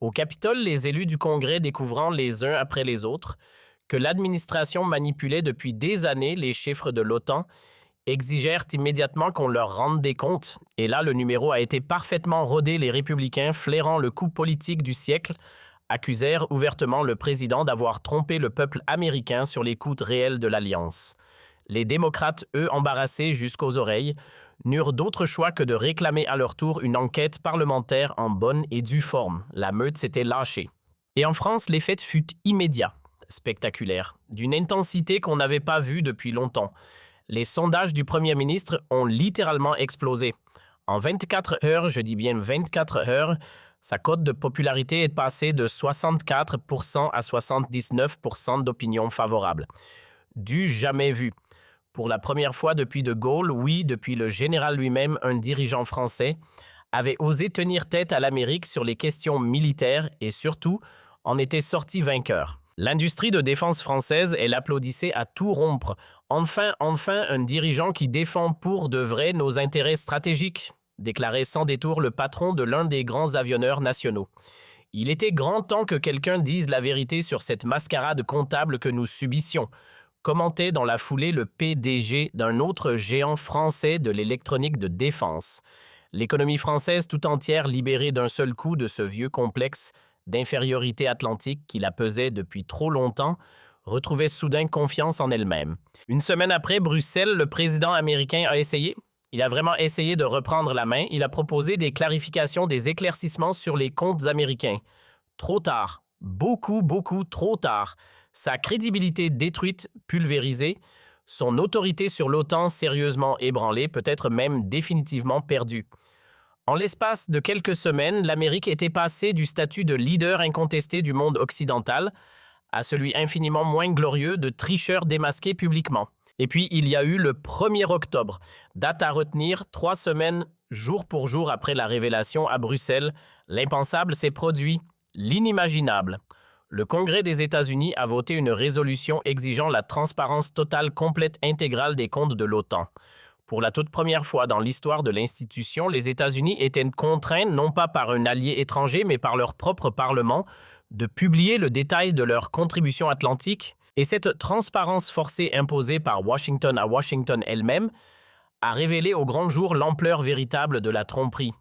Au Capitole, les élus du Congrès découvrant les uns après les autres que l'administration manipulait depuis des années les chiffres de l'OTAN, exigèrent immédiatement qu'on leur rende des comptes. Et là, le numéro a été parfaitement rodé. Les républicains, flairant le coup politique du siècle, accusèrent ouvertement le président d'avoir trompé le peuple américain sur les coûts réels de l'Alliance. Les démocrates, eux, embarrassés jusqu'aux oreilles, n'eurent d'autre choix que de réclamer à leur tour une enquête parlementaire en bonne et due forme. La meute s'était lâchée. Et en France, l'effet fut immédiat, spectaculaire, d'une intensité qu'on n'avait pas vue depuis longtemps. Les sondages du Premier ministre ont littéralement explosé. En 24 heures, je dis bien 24 heures, sa cote de popularité est passée de 64% à 79% d'opinion favorable. Du jamais vu. Pour la première fois depuis De Gaulle, oui, depuis le général lui-même, un dirigeant français, avait osé tenir tête à l'Amérique sur les questions militaires et surtout en était sorti vainqueur. L'industrie de défense française, elle applaudissait à tout rompre. Enfin, un dirigeant qui défend pour de vrai nos intérêts stratégiques, déclarait sans détour le patron de l'un des grands avionneurs nationaux. Il était grand temps que quelqu'un dise la vérité sur cette mascarade comptable que nous subissions, commentait dans la foulée le PDG d'un autre géant français de l'électronique de défense. L'économie française tout entière libérée d'un seul coup de ce vieux complexe d'infériorité atlantique qui la pesait depuis trop longtemps, retrouvait soudain confiance en elle-même. Une semaine après Bruxelles, le président américain a essayé. Il a vraiment essayé de reprendre la main. Il a proposé des clarifications, des éclaircissements sur les comptes américains. Trop tard. Beaucoup trop tard. Sa crédibilité détruite, pulvérisée, son autorité sur l'OTAN sérieusement ébranlée, peut-être même définitivement perdue. En l'espace de quelques semaines, l'Amérique était passée du statut de leader incontesté du monde occidental à celui infiniment moins glorieux de tricheur démasqué publiquement. Et puis, il y a eu le 1er octobre, date à retenir, 3 semaines, jour pour jour après la révélation à Bruxelles. L'impensable s'est produit, l'inimaginable. Le Congrès des États-Unis a voté une résolution exigeant la transparence totale, complète, intégrale des comptes de l'OTAN. Pour la toute première fois dans l'histoire de l'institution, les États-Unis étaient contraints, non pas par un allié étranger, mais par leur propre Parlement, de publier le détail de leur contribution atlantique, et cette transparence forcée imposée par Washington à Washington elle-même a révélé au grand jour l'ampleur véritable de la tromperie.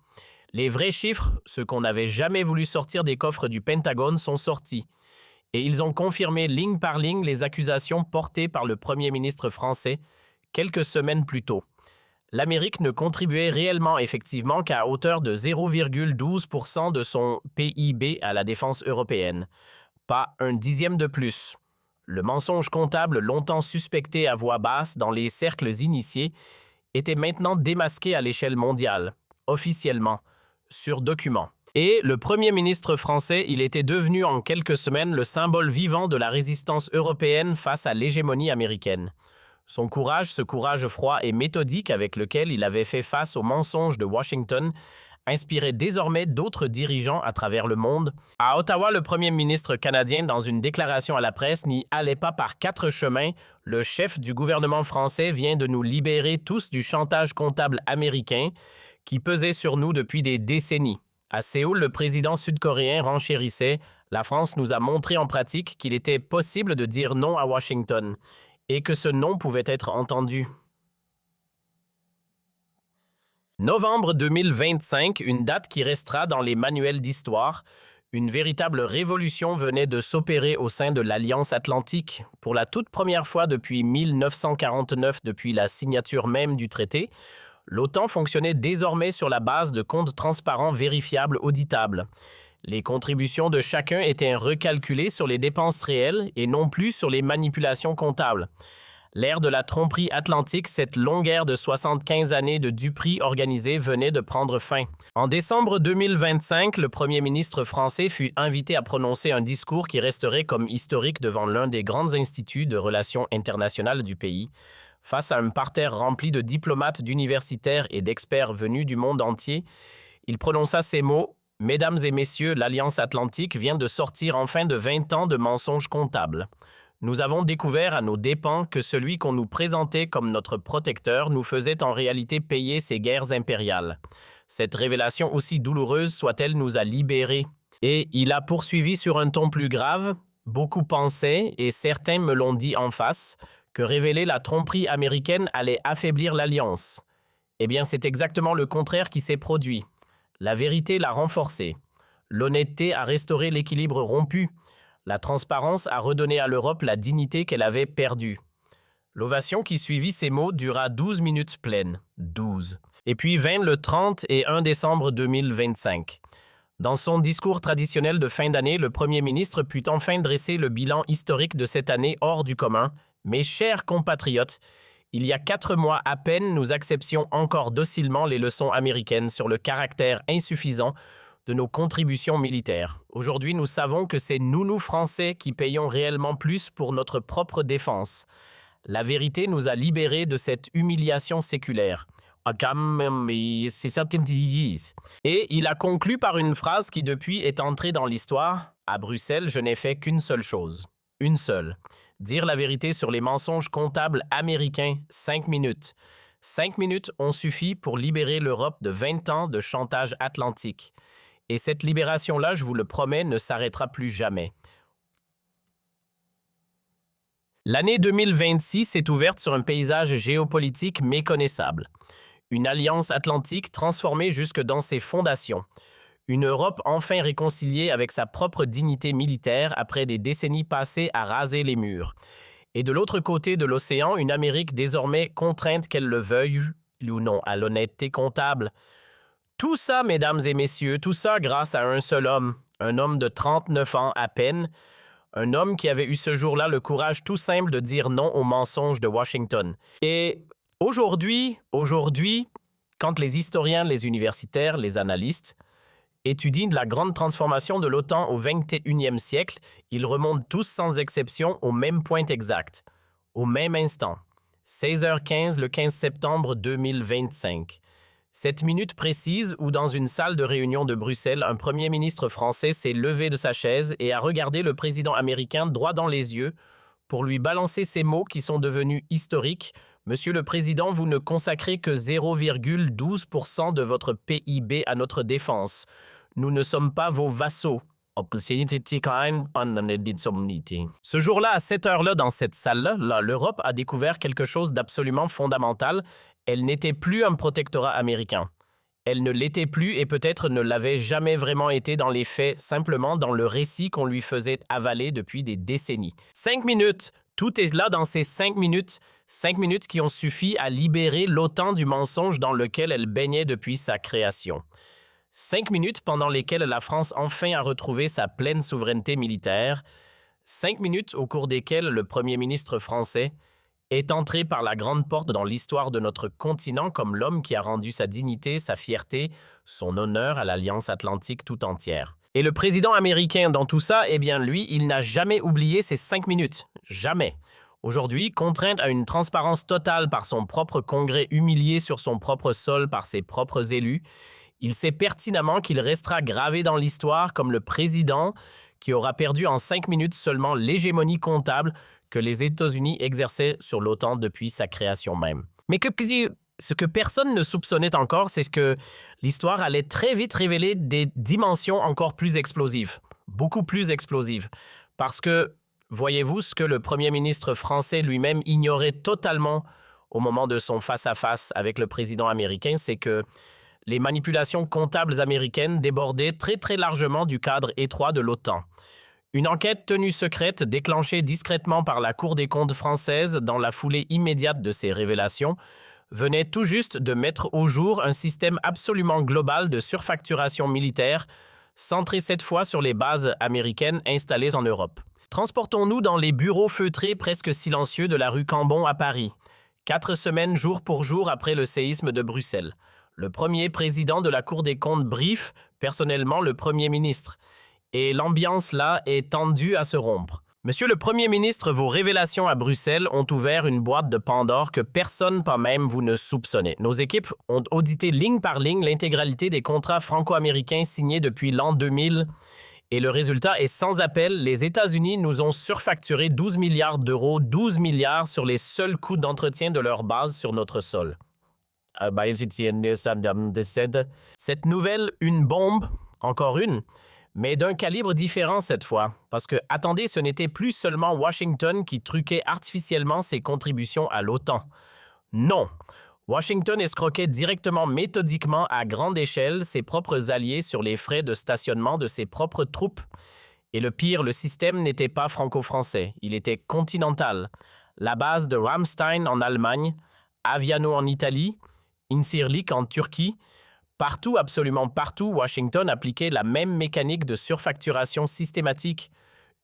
Les vrais chiffres, ceux qu'on n'avait jamais voulu sortir des coffres du Pentagone, sont sortis, et ils ont confirmé ligne par ligne les accusations portées par le Premier ministre français quelques semaines plus tôt. L'Amérique ne contribuait réellement effectivement qu'à hauteur de 0,12% de son PIB à la défense européenne. Pas un dixième de plus. Le mensonge comptable, longtemps suspecté à voix basse dans les cercles initiés, était maintenant démasqué à l'échelle mondiale, officiellement, sur document. Et le Premier ministre français, il était devenu en quelques semaines le symbole vivant de la résistance européenne face à l'hégémonie américaine. Son courage, ce courage froid et méthodique avec lequel il avait fait face aux mensonges de Washington, inspirait désormais d'autres dirigeants à travers le monde. À Ottawa, le premier ministre canadien, dans une déclaration à la presse, n'y allait pas par 4 chemins. Le chef du gouvernement français vient de nous libérer tous du chantage comptable américain qui pesait sur nous depuis des décennies. À Séoul, le président sud-coréen renchérissait « La France nous a montré en pratique qu'il était possible de dire non à Washington » et que ce non pouvait être entendu. Novembre 2025, une date qui restera dans les manuels d'histoire. Une véritable révolution venait de s'opérer au sein de l'Alliance Atlantique. Pour la toute première fois depuis 1949, depuis la signature même du traité, l'OTAN fonctionnait désormais sur la base de comptes transparents, vérifiables, auditables. Les contributions de chacun étaient recalculées sur les dépenses réelles et non plus sur les manipulations comptables. L'ère de la tromperie atlantique, cette longue ère de 75 années de duperie organisée venait de prendre fin. En décembre 2025, le premier ministre français fut invité à prononcer un discours qui resterait comme historique devant l'un des grands instituts de relations internationales du pays. Face à un parterre rempli de diplomates, d'universitaires et d'experts venus du monde entier, il prononça ces mots: Mesdames et messieurs, l'Alliance Atlantique vient de sortir enfin de 20 ans de mensonges comptables. Nous avons découvert à nos dépens que celui qu'on nous présentait comme notre protecteur nous faisait en réalité payer ses guerres impériales. Cette révélation, aussi douloureuse soit-elle, nous a libérés. Et il a poursuivi sur un ton plus grave. Beaucoup pensaient, et certains me l'ont dit en face, que révéler la tromperie américaine allait affaiblir l'Alliance. Eh bien, c'est exactement le contraire qui s'est produit. La vérité l'a renforcée. L'honnêteté a restauré l'équilibre rompu. La transparence a redonné à l'Europe la dignité qu'elle avait perdue. L'ovation qui suivit ces mots dura 12 minutes pleines. 12. Et puis vint le 30 et 1 décembre 2025. Dans son discours traditionnel de fin d'année, le Premier ministre put enfin dresser le bilan historique de cette année hors du commun. Mes chers compatriotes, il y a 4 mois à peine, nous acceptions encore docilement les leçons américaines sur le caractère insuffisant de nos contributions militaires. Aujourd'hui, nous savons que c'est nous Français, qui payons réellement plus pour notre propre défense. La vérité nous a libérés de cette humiliation séculaire. Et il a conclu par une phrase qui depuis est entrée dans l'histoire. À Bruxelles, je n'ai fait qu'une seule chose. Une seule. Dire la vérité sur les mensonges comptables américains, 5 minutes. 5 minutes ont suffi pour libérer l'Europe de 20 ans de chantage atlantique. Et cette libération-là, je vous le promets, ne s'arrêtera plus jamais. L'année 2026 est ouverte sur un paysage géopolitique méconnaissable. Une alliance atlantique transformée jusque dans ses fondations. Une Europe enfin réconciliée avec sa propre dignité militaire après des décennies passées à raser les murs. Et de l'autre côté de l'océan, une Amérique désormais contrainte, qu'elle le veuille ou non, à l'honnêteté comptable. Tout ça, mesdames et messieurs, tout ça grâce à un seul homme, un homme de 39 ans à peine, un homme qui avait eu ce jour-là le courage tout simple de dire non aux mensonges de Washington. Et aujourd'hui, quand les historiens, les universitaires, les analystes étudient la grande transformation de l'OTAN au XXIe siècle, ils remontent tous sans exception au même point exact, au même instant, 16h15 le 15 septembre 2025. Cette minute précise où, dans une salle de réunion de Bruxelles, un premier ministre français s'est levé de sa chaise et a regardé le président américain droit dans les yeux pour lui balancer ces mots qui sont devenus historiques. « Monsieur le Président, vous ne consacrez que 0,12% de votre PIB à notre défense. Nous ne sommes pas vos vassaux. » Ce jour-là, à cette heure-là, dans cette salle-là, l'Europe a découvert quelque chose d'absolument fondamental. Elle n'était plus un protectorat américain. Elle ne l'était plus et peut-être ne l'avait jamais vraiment été dans les faits, simplement dans le récit qu'on lui faisait avaler depuis des décennies. 5 minutes, tout est là dans ces 5 minutes. 5 minutes qui ont suffi à libérer l'OTAN du mensonge dans lequel elle baignait depuis sa création. 5 minutes pendant lesquelles la France enfin a retrouvé sa pleine souveraineté militaire. 5 minutes au cours desquelles le Premier ministre français est entré par la grande porte dans l'histoire de notre continent comme l'homme qui a rendu sa dignité, sa fierté, son honneur à l'Alliance Atlantique tout entière. Et le président américain dans tout ça, eh bien lui, il n'a jamais oublié ces 5 minutes. Jamais. Aujourd'hui, contraint à une transparence totale par son propre congrès, humilié sur son propre sol par ses propres élus, il sait pertinemment qu'il restera gravé dans l'histoire comme le président qui aura perdu en 5 minutes seulement l'hégémonie comptable que les États-Unis exerçaient sur l'OTAN depuis sa création même. Mais ce que personne ne soupçonnait encore, c'est que l'histoire allait très vite révéler des dimensions encore plus explosives, beaucoup plus explosives. Parce que, voyez-vous, ce que le Premier ministre français lui-même ignorait totalement au moment de son face-à-face avec le président américain, c'est que les manipulations comptables américaines débordaient très très largement du cadre étroit de l'OTAN. Une enquête tenue secrète, déclenchée discrètement par la Cour des comptes française dans la foulée immédiate de ces révélations, venait tout juste de mettre au jour un système absolument global de surfacturation militaire, centré cette fois sur les bases américaines installées en Europe. Transportons-nous dans les bureaux feutrés presque silencieux de la rue Cambon à Paris, 4 semaines jour pour jour après le séisme de Bruxelles. Le premier président de la Cour des comptes briefe personnellement le Premier ministre. Et l'ambiance là est tendue à se rompre. Monsieur le Premier ministre, vos révélations à Bruxelles ont ouvert une boîte de Pandore que personne, pas même vous, ne soupçonnait. Nos équipes ont audité ligne par ligne l'intégralité des contrats franco-américains signés depuis l'an 2000 et le résultat est sans appel. Les États-Unis nous ont surfacturé 12 milliards d'euros, 12 milliards sur les seuls coûts d'entretien de leur base sur notre sol. Cette nouvelle, une bombe, encore une, mais d'un calibre différent cette fois. Parce que, attendez, ce n'était plus seulement Washington qui truquait artificiellement ses contributions à l'OTAN. Non, Washington escroquait directement, méthodiquement, à grande échelle, ses propres alliés sur les frais de stationnement de ses propres troupes. Et le pire, le système n'était pas franco-français, il était continental. La base de Ramstein en Allemagne, Aviano en Italie, Incirlik en Turquie. Partout, absolument partout, Washington appliquait la même mécanique de surfacturation systématique,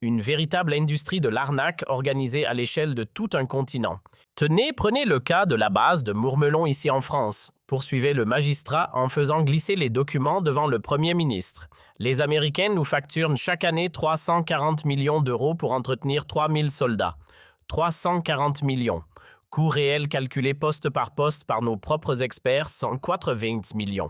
une véritable industrie de l'arnaque organisée à l'échelle de tout un continent. Tenez, prenez le cas de la base de Mourmelon ici en France, poursuivait le magistrat en faisant glisser les documents devant le Premier ministre. Les Américains nous facturent chaque année 340 millions d'euros pour entretenir 3000 soldats. 340 millions. Coût réel calculé poste par nos propres experts, 120 millions.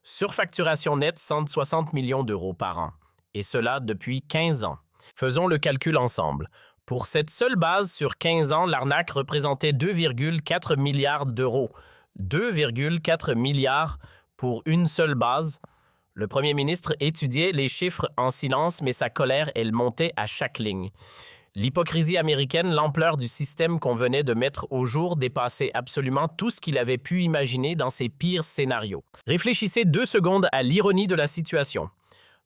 Surfacturation nette, 160 millions d'euros par an. Et cela depuis 15 ans. Faisons le calcul ensemble. Pour cette seule base sur 15 ans, l'arnaque représentait 2,4 milliards d'euros. 2,4 milliards pour une seule base. Le Premier ministre étudiait les chiffres en silence, mais sa colère, elle montait à chaque ligne. L'hypocrisie américaine, l'ampleur du système qu'on venait de mettre au jour dépassait absolument tout ce qu'il avait pu imaginer dans ses pires scénarios. Réfléchissez 2 secondes à l'ironie de la situation.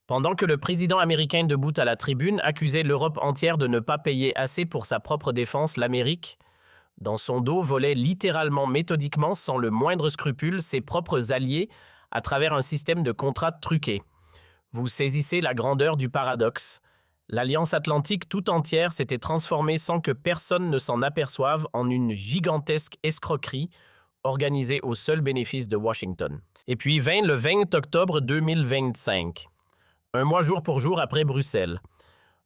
Pendant que le président américain debout à la tribune accusait l'Europe entière de ne pas payer assez pour sa propre défense, l'Amérique, dans son dos, volait littéralement méthodiquement, sans le moindre scrupule, ses propres alliés à travers un système de contrats truqués. Vous saisissez la grandeur du paradoxe. L'Alliance Atlantique tout entière s'était transformée sans que personne ne s'en aperçoive en une gigantesque escroquerie organisée au seul bénéfice de Washington. Et puis vint le 20 octobre 2025, un mois jour pour jour après Bruxelles.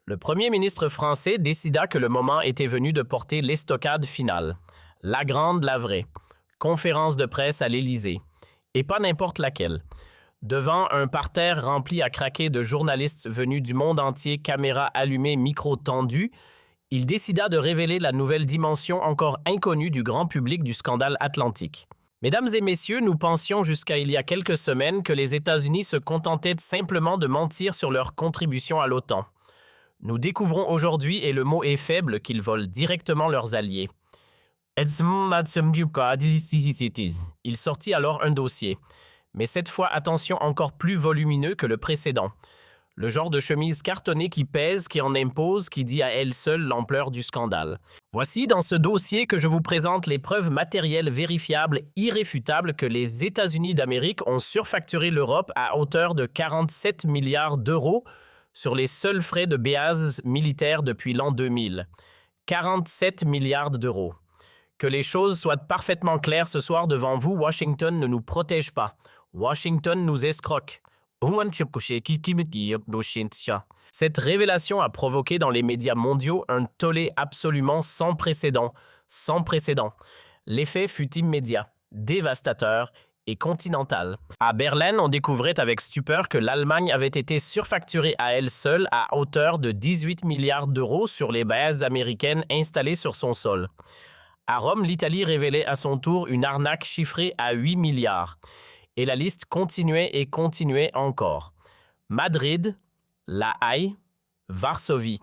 Le Premier ministre français décida que le moment était venu de porter l'estocade finale. La grande, la vraie. Conférence de presse à l'Élysée. Et pas n'importe laquelle. Devant un parterre rempli à craquer de journalistes venus du monde entier, caméras allumées, micros tendus, il décida de révéler la nouvelle dimension encore inconnue du grand public du scandale atlantique. Mesdames et messieurs, nous pensions jusqu'à il y a quelques semaines que les États-Unis se contentaient simplement de mentir sur leur contribution à l'OTAN. Nous découvrons aujourd'hui, et le mot est faible, qu'ils volent directement leurs alliés. Il sortit alors un dossier. Mais cette fois, attention, encore plus volumineux que le précédent. Le genre de chemise cartonnée qui pèse, qui en impose, qui dit à elle seule l'ampleur du scandale. Voici dans ce dossier que je vous présente les preuves matérielles vérifiables, irréfutables que les États-Unis d'Amérique ont surfacturé l'Europe à hauteur de 47 milliards d'euros sur les seuls frais de base militaire depuis l'an 2000. 47 milliards d'euros. Que les choses soient parfaitement claires ce soir devant vous, Washington ne nous protège pas. Washington nous escroque. Cette révélation a provoqué dans les médias mondiaux un tollé absolument sans précédent. Sans précédent. L'effet fut immédiat, dévastateur et continental. À Berlin, on découvrait avec stupeur que l'Allemagne avait été surfacturée à elle seule à hauteur de 18 milliards d'euros sur les bases américaines installées sur son sol. À Rome, l'Italie révélait à son tour une arnaque chiffrée à 8 milliards. Et la liste continuait et continuait encore. Madrid, La Haye, Varsovie.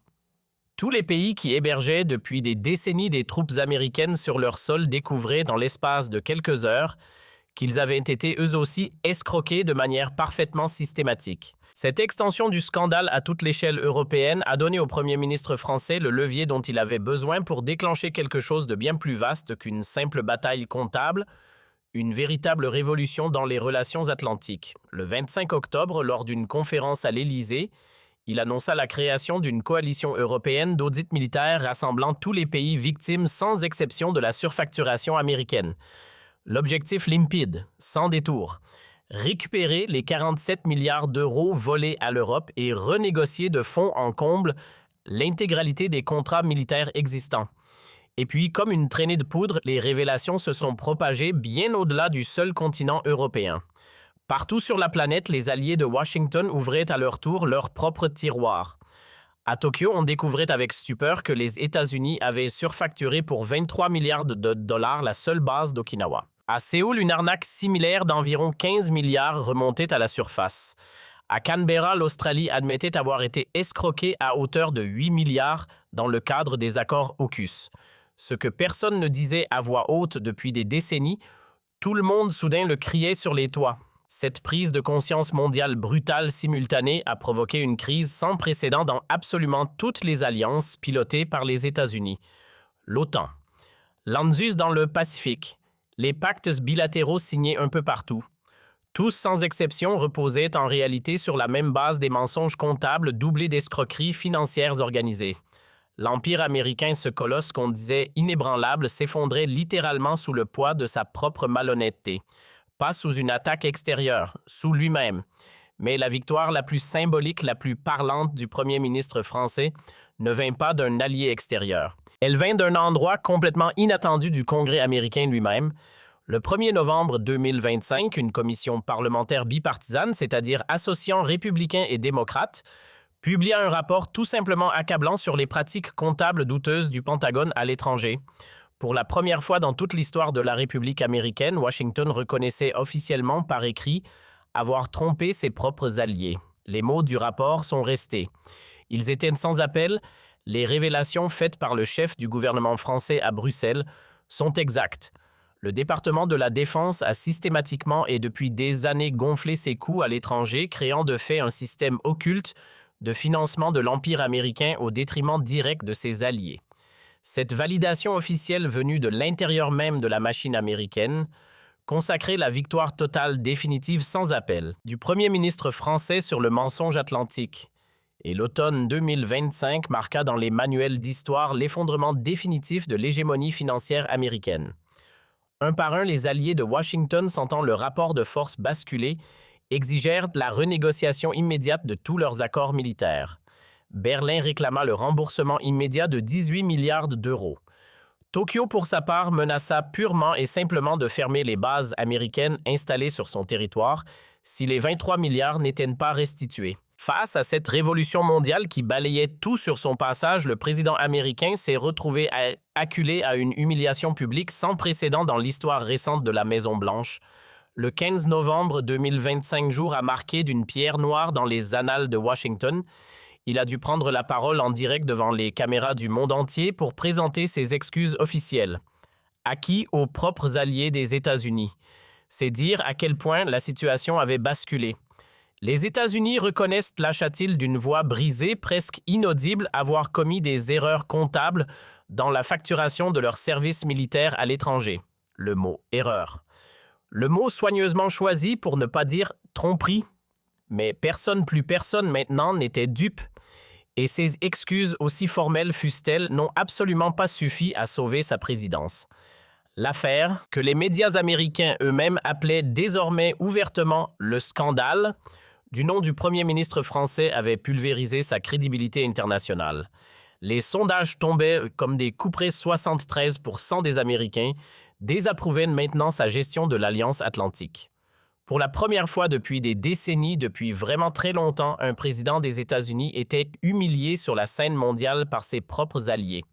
Tous les pays qui hébergeaient depuis des décennies des troupes américaines sur leur sol découvraient dans l'espace de quelques heures qu'ils avaient été eux aussi escroqués de manière parfaitement systématique. Cette extension du scandale à toute l'échelle européenne a donné au Premier ministre français le levier dont il avait besoin pour déclencher quelque chose de bien plus vaste qu'une simple bataille comptable, une véritable révolution dans les relations atlantiques. Le 25 octobre, lors d'une conférence à l'Élysée, il annonça la création d'une coalition européenne d'audits militaires rassemblant tous les pays victimes sans exception de la surfacturation américaine. L'objectif limpide, sans détour. Récupérer les 47 milliards d'euros volés à l'Europe et renégocier de fond en comble l'intégralité des contrats militaires existants. Et puis, comme une traînée de poudre, les révélations se sont propagées bien au-delà du seul continent européen. Partout sur la planète, les alliés de Washington ouvraient à leur tour leur propre tiroir. À Tokyo, on découvrait avec stupeur que les États-Unis avaient surfacturé pour 23 milliards de dollars la seule base d'Okinawa. À Séoul, une arnaque similaire d'environ 15 milliards remontait à la surface. À Canberra, l'Australie admettait avoir été escroquée à hauteur de 8 milliards dans le cadre des accords AUKUS. Ce que personne ne disait à voix haute depuis des décennies, tout le monde soudain le criait sur les toits. Cette prise de conscience mondiale brutale simultanée a provoqué une crise sans précédent dans absolument toutes les alliances pilotées par les États-Unis. L'OTAN, l'ANZUS dans le Pacifique, les pactes bilatéraux signés un peu partout. Tous, sans exception, reposaient en réalité sur la même base des mensonges comptables doublés d'escroqueries financières organisées. L'Empire américain, ce colosse qu'on disait inébranlable, s'effondrait littéralement sous le poids de sa propre malhonnêteté. Pas sous une attaque extérieure, sous lui-même. Mais la victoire la plus symbolique, la plus parlante du premier ministre français ne vint pas d'un allié extérieur. Elle vint d'un endroit complètement inattendu du Congrès américain lui-même. Le 1er novembre 2025, une commission parlementaire bipartisane, c'est-à-dire associant républicains et démocrates, publia un rapport tout simplement accablant sur les pratiques comptables douteuses du Pentagone à l'étranger. Pour la première fois dans toute l'histoire de la République américaine, Washington reconnaissait officiellement par écrit avoir trompé ses propres alliés. Les mots du rapport sont restés. Ils étaient sans appel. Les révélations faites par le chef du gouvernement français à Bruxelles sont exactes. Le département de la Défense a systématiquement et depuis des années gonflé ses coûts à l'étranger, créant de fait un système occulte de financement de l'Empire américain au détriment direct de ses alliés. Cette validation officielle venue de l'intérieur même de la machine américaine consacrait la victoire totale définitive sans appel du premier ministre français sur le mensonge atlantique. Et l'automne 2025 marqua dans les manuels d'histoire l'effondrement définitif de l'hégémonie financière américaine. Un par un, les alliés de Washington, sentant le rapport de force basculer, exigèrent la renégociation immédiate de tous leurs accords militaires. Berlin réclama le remboursement immédiat de 18 milliards d'euros. Tokyo, pour sa part, menaça purement et simplement de fermer les bases américaines installées sur son territoire si les 23 milliards n'étaient pas restitués. Face à cette révolution mondiale qui balayait tout sur son passage, le président américain s'est retrouvé acculé à une humiliation publique sans précédent dans l'histoire récente de la Maison-Blanche. Le 15 novembre 2025, jour à marquer d'une pierre noire dans les annales de Washington, il a dû prendre la parole en direct devant les caméras du monde entier pour présenter ses excuses officielles. Acquis aux propres alliés des États-Unis. C'est dire à quel point la situation avait basculé. Les États-Unis reconnaissent, lâcha-t-il d'une voix brisée, presque inaudible, avoir commis des erreurs comptables dans la facturation de leurs services militaires à l'étranger. Le mot « erreur ». Le mot soigneusement choisi pour ne pas dire « tromperie ». Mais plus personne maintenant n'était dupe. Et ces excuses, aussi formelles fussent-elles, n'ont absolument pas suffi à sauver sa présidence. L'affaire, que les médias américains eux-mêmes appelaient désormais ouvertement le scandale, du nom du premier ministre français avait pulvérisé sa crédibilité internationale. Les sondages tombaient comme des couperets. 73% des Américains désapprouvaient maintenant sa gestion de l'Alliance Atlantique. Pour la première fois depuis des décennies, depuis vraiment très longtemps, un président des États-Unis était humilié sur la scène mondiale par ses propres alliés.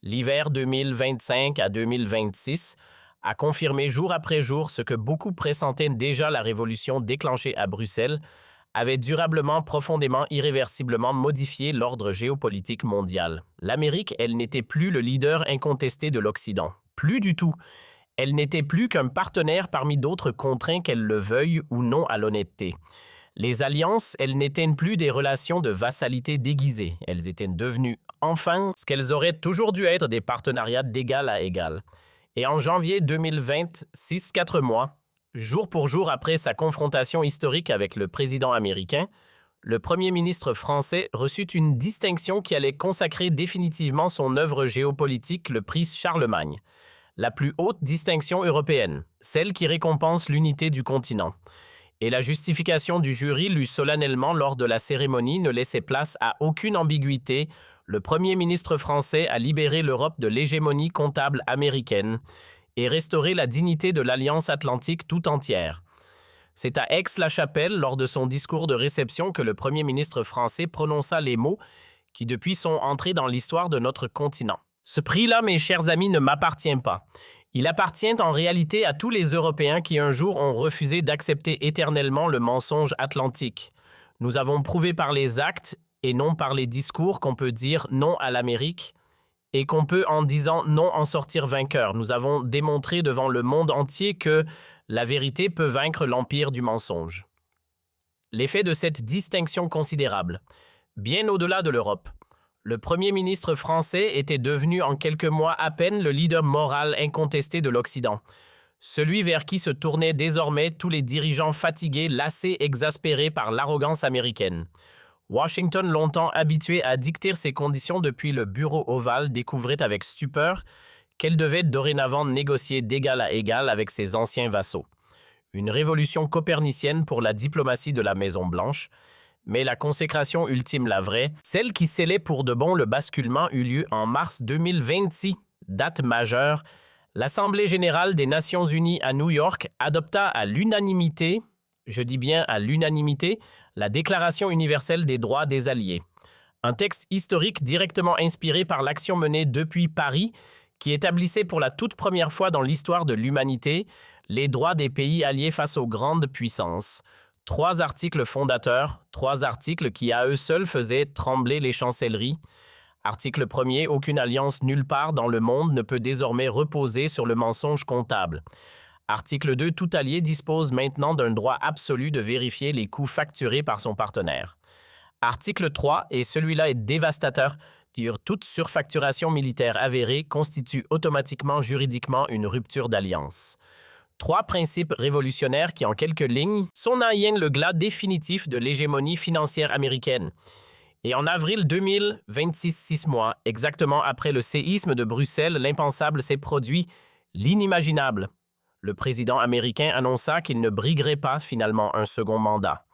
L'hiver 2025 à 2026 a confirmé jour après jour ce que beaucoup pressentaient déjà. La révolution déclenchée à Bruxelles avait durablement, profondément, irréversiblement modifié l'ordre géopolitique mondial. L'Amérique, elle n'était plus le leader incontesté de l'Occident. Plus du tout. Elle n'était plus qu'un partenaire parmi d'autres contraints, qu'elle le veuille ou non à l'honnêteté. Les alliances, elles n'étaient plus des relations de vassalité déguisées. Elles étaient devenues, enfin, ce qu'elles auraient toujours dû être, des partenariats d'égal à égal. Et en janvier 2026, 4 mois, jour pour jour après sa confrontation historique avec le président américain, le premier ministre français reçut une distinction qui allait consacrer définitivement son œuvre géopolitique, le prix Charlemagne. La plus haute distinction européenne, celle qui récompense l'unité du continent. Et la justification du jury lue solennellement lors de la cérémonie ne laissait place à aucune ambiguïté. Le Premier ministre français a libéré l'Europe de l'hégémonie comptable américaine et restauré la dignité de l'Alliance atlantique tout entière. C'est à Aix-la-Chapelle, lors de son discours de réception, que le Premier ministre français prononça les mots qui depuis sont entrés dans l'histoire de notre continent. Ce prix-là, mes chers amis, ne m'appartient pas. Il appartient en réalité à tous les Européens qui un jour ont refusé d'accepter éternellement le mensonge atlantique. Nous avons prouvé par les actes et non par les discours qu'on peut dire non à l'Amérique et qu'on peut en disant non en sortir vainqueur. Nous avons démontré devant le monde entier que la vérité peut vaincre l'empire du mensonge. L'effet de cette distinction considérable, bien au-delà de l'Europe, le Premier ministre français était devenu en quelques mois à peine le leader moral incontesté de l'Occident, celui vers qui se tournaient désormais tous les dirigeants fatigués, lassés, exaspérés par l'arrogance américaine. Washington, longtemps habitué à dicter ses conditions depuis le bureau ovale, découvrait avec stupeur qu'elle devait dorénavant négocier d'égal à égal avec ses anciens vassaux. Une révolution copernicienne pour la diplomatie de la Maison-Blanche, mais la consécration ultime, la vraie, celle qui scellait pour de bon le basculement, eut lieu en mars 2026, date majeure. L'Assemblée générale des Nations unies à New York adopta à l'unanimité, je dis bien à l'unanimité, la Déclaration universelle des droits des alliés. Un texte historique directement inspiré par l'action menée depuis Paris, qui établissait pour la toute première fois dans l'histoire de l'humanité les droits des pays alliés face aux grandes puissances. 3 articles fondateurs, 3 articles qui à eux seuls faisaient trembler les chancelleries. Article 1er, aucune alliance nulle part dans le monde ne peut désormais reposer sur le mensonge comptable. Article 2, tout allié dispose maintenant d'un droit absolu de vérifier les coûts facturés par son partenaire. Article 3, et celui-là est dévastateur, dire toute surfacturation militaire avérée constitue automatiquement juridiquement une rupture d'alliance. 3 principes révolutionnaires qui, en quelques lignes, sonnaillent le glas définitif de l'hégémonie financière américaine. Et en avril 2026, 6 mois, exactement après le séisme de Bruxelles, l'impensable s'est produit, l'inimaginable. Le président américain annonça qu'il ne briguerait pas finalement un second mandat.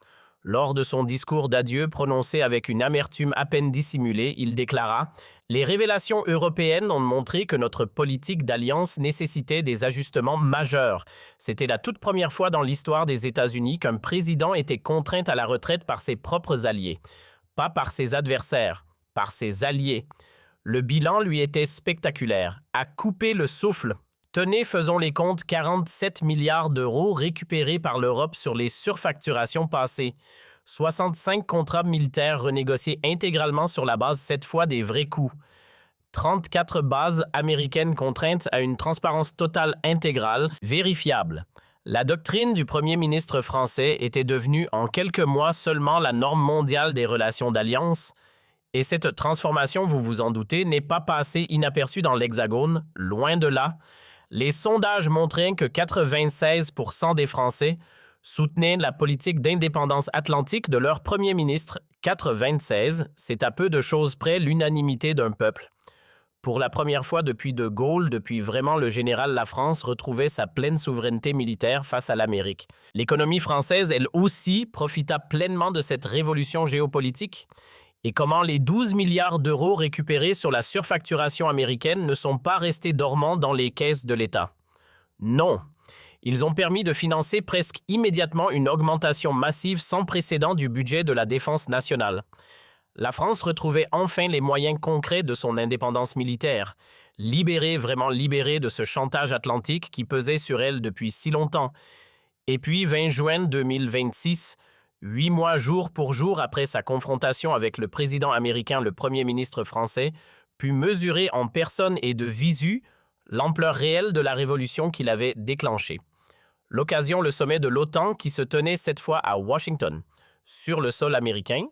Lors de son discours d'adieu prononcé avec une amertume à peine dissimulée, il déclara « Les révélations européennes ont montré que notre politique d'alliance nécessitait des ajustements majeurs. C'était la toute première fois dans l'histoire des États-Unis qu'un président était contraint à la retraite par ses propres alliés. Pas par ses adversaires, par ses alliés. Le bilan lui était spectaculaire, à couper le souffle. Tenez, faisons les comptes, 47 milliards d'euros récupérés par l'Europe sur les surfacturations passées. 65 contrats militaires renégociés intégralement sur la base cette fois des vrais coûts. 34 bases américaines contraintes à une transparence totale intégrale, vérifiable. La doctrine du Premier ministre français était devenue en quelques mois seulement la norme mondiale des relations d'alliance, et cette transformation, vous vous en doutez, n'est pas passée inaperçue dans l'Hexagone, loin de là. Les sondages montraient que 96% des Français soutenaient la politique d'indépendance atlantique de leur premier ministre. 96, c'est à peu de choses près l'unanimité d'un peuple. Pour la première fois depuis De Gaulle, depuis vraiment le général, la France retrouvait sa pleine souveraineté militaire face à l'Amérique. L'économie française, elle aussi, profita pleinement de cette révolution géopolitique. Et comment les 12 milliards d'euros récupérés sur la surfacturation américaine ne sont pas restés dormants dans les caisses de l'État? Non. Ils ont permis de financer presque immédiatement une augmentation massive sans précédent du budget de la défense nationale. La France retrouvait enfin les moyens concrets de son indépendance militaire, vraiment libérée de ce chantage atlantique qui pesait sur elle depuis si longtemps. Et puis, 20 juin 2026, 8 mois jour pour jour après sa confrontation avec le président américain, le Premier ministre français, put mesurer en personne et de visu l'ampleur réelle de la révolution qu'il avait déclenchée. L'occasion, le sommet de l'OTAN qui se tenait cette fois à Washington, sur le sol américain,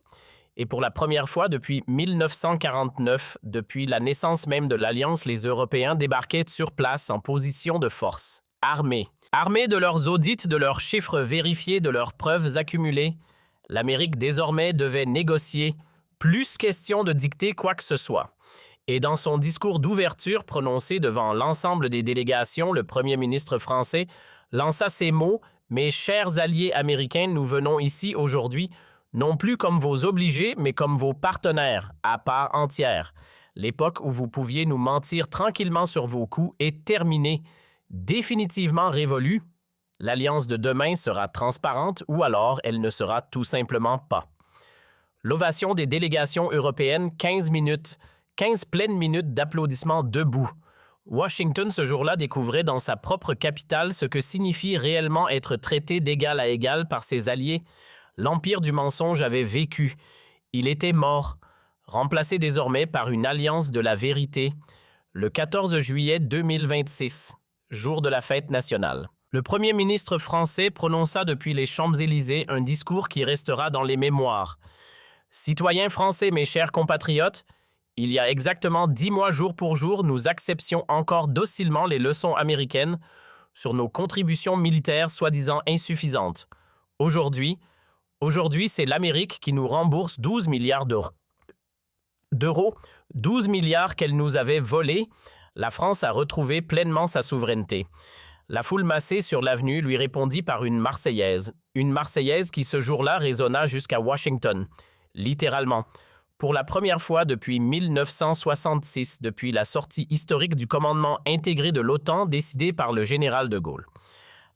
et pour la première fois depuis 1949, depuis la naissance même de l'Alliance, les Européens débarquaient sur place en position de force, armés. Armés de leurs audits, de leurs chiffres vérifiés, de leurs preuves accumulées, l'Amérique désormais devait négocier, plus question de dicter quoi que ce soit. Et dans son discours d'ouverture prononcé devant l'ensemble des délégations, le Premier ministre français lança ces mots Mes chers alliés américains, nous venons ici aujourd'hui non plus comme vos obligés, mais comme vos partenaires, à part entière. L'époque où vous pouviez nous mentir tranquillement sur vos coups est terminée, définitivement révolue. L'alliance de demain sera transparente ou alors elle ne sera tout simplement pas. L'ovation des délégations européennes, 15 minutes, 15 pleines minutes d'applaudissements debout. Washington, ce jour-là, découvrait dans sa propre capitale ce que signifie réellement être traité d'égal à égal par ses alliés. L'empire du mensonge avait vécu. Il était mort, remplacé désormais par une alliance de la vérité, le 14 juillet 2026, jour de la fête nationale. Le premier ministre français prononça depuis les Champs-Élysées un discours qui restera dans les mémoires. Citoyens français, mes chers compatriotes, il y a exactement 10 mois jour pour jour, nous acceptions encore docilement les leçons américaines sur nos contributions militaires soi-disant insuffisantes. Aujourd'hui, c'est l'Amérique qui nous rembourse 12 milliards d'euros, 12 milliards qu'elle nous avait volés. La France a retrouvé pleinement sa souveraineté. La foule massée sur l'avenue lui répondit par une Marseillaise qui ce jour-là résonna jusqu'à Washington, littéralement. Pour la première fois depuis 1966, depuis la sortie historique du commandement intégré de l'OTAN décidé par le général de Gaulle.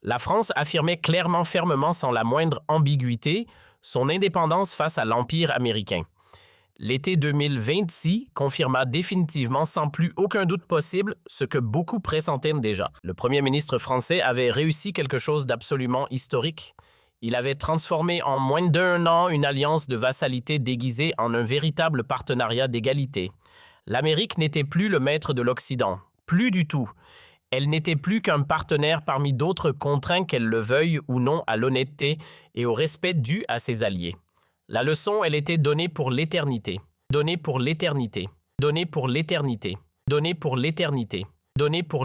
La France affirmait clairement, fermement, sans la moindre ambiguïté, son indépendance face à l'Empire américain. L'été 2026 confirma définitivement, sans plus aucun doute possible, ce que beaucoup pressentaient déjà. Le premier ministre français avait réussi quelque chose d'absolument historique. Il avait transformé en moins d'1 an une alliance de vassalité déguisée en un véritable partenariat d'égalité. L'Amérique n'était plus le maître de l'Occident, plus du tout. Elle n'était plus qu'un partenaire parmi d'autres contraints qu'elle le veuille ou non à l'honnêteté et au respect dû à ses alliés. La leçon, elle était donnée pour l'éternité. Donnée pour l'éternité. Donnée pour l'éternité. Donnée pour l'éternité. Donnée pour l'éternité.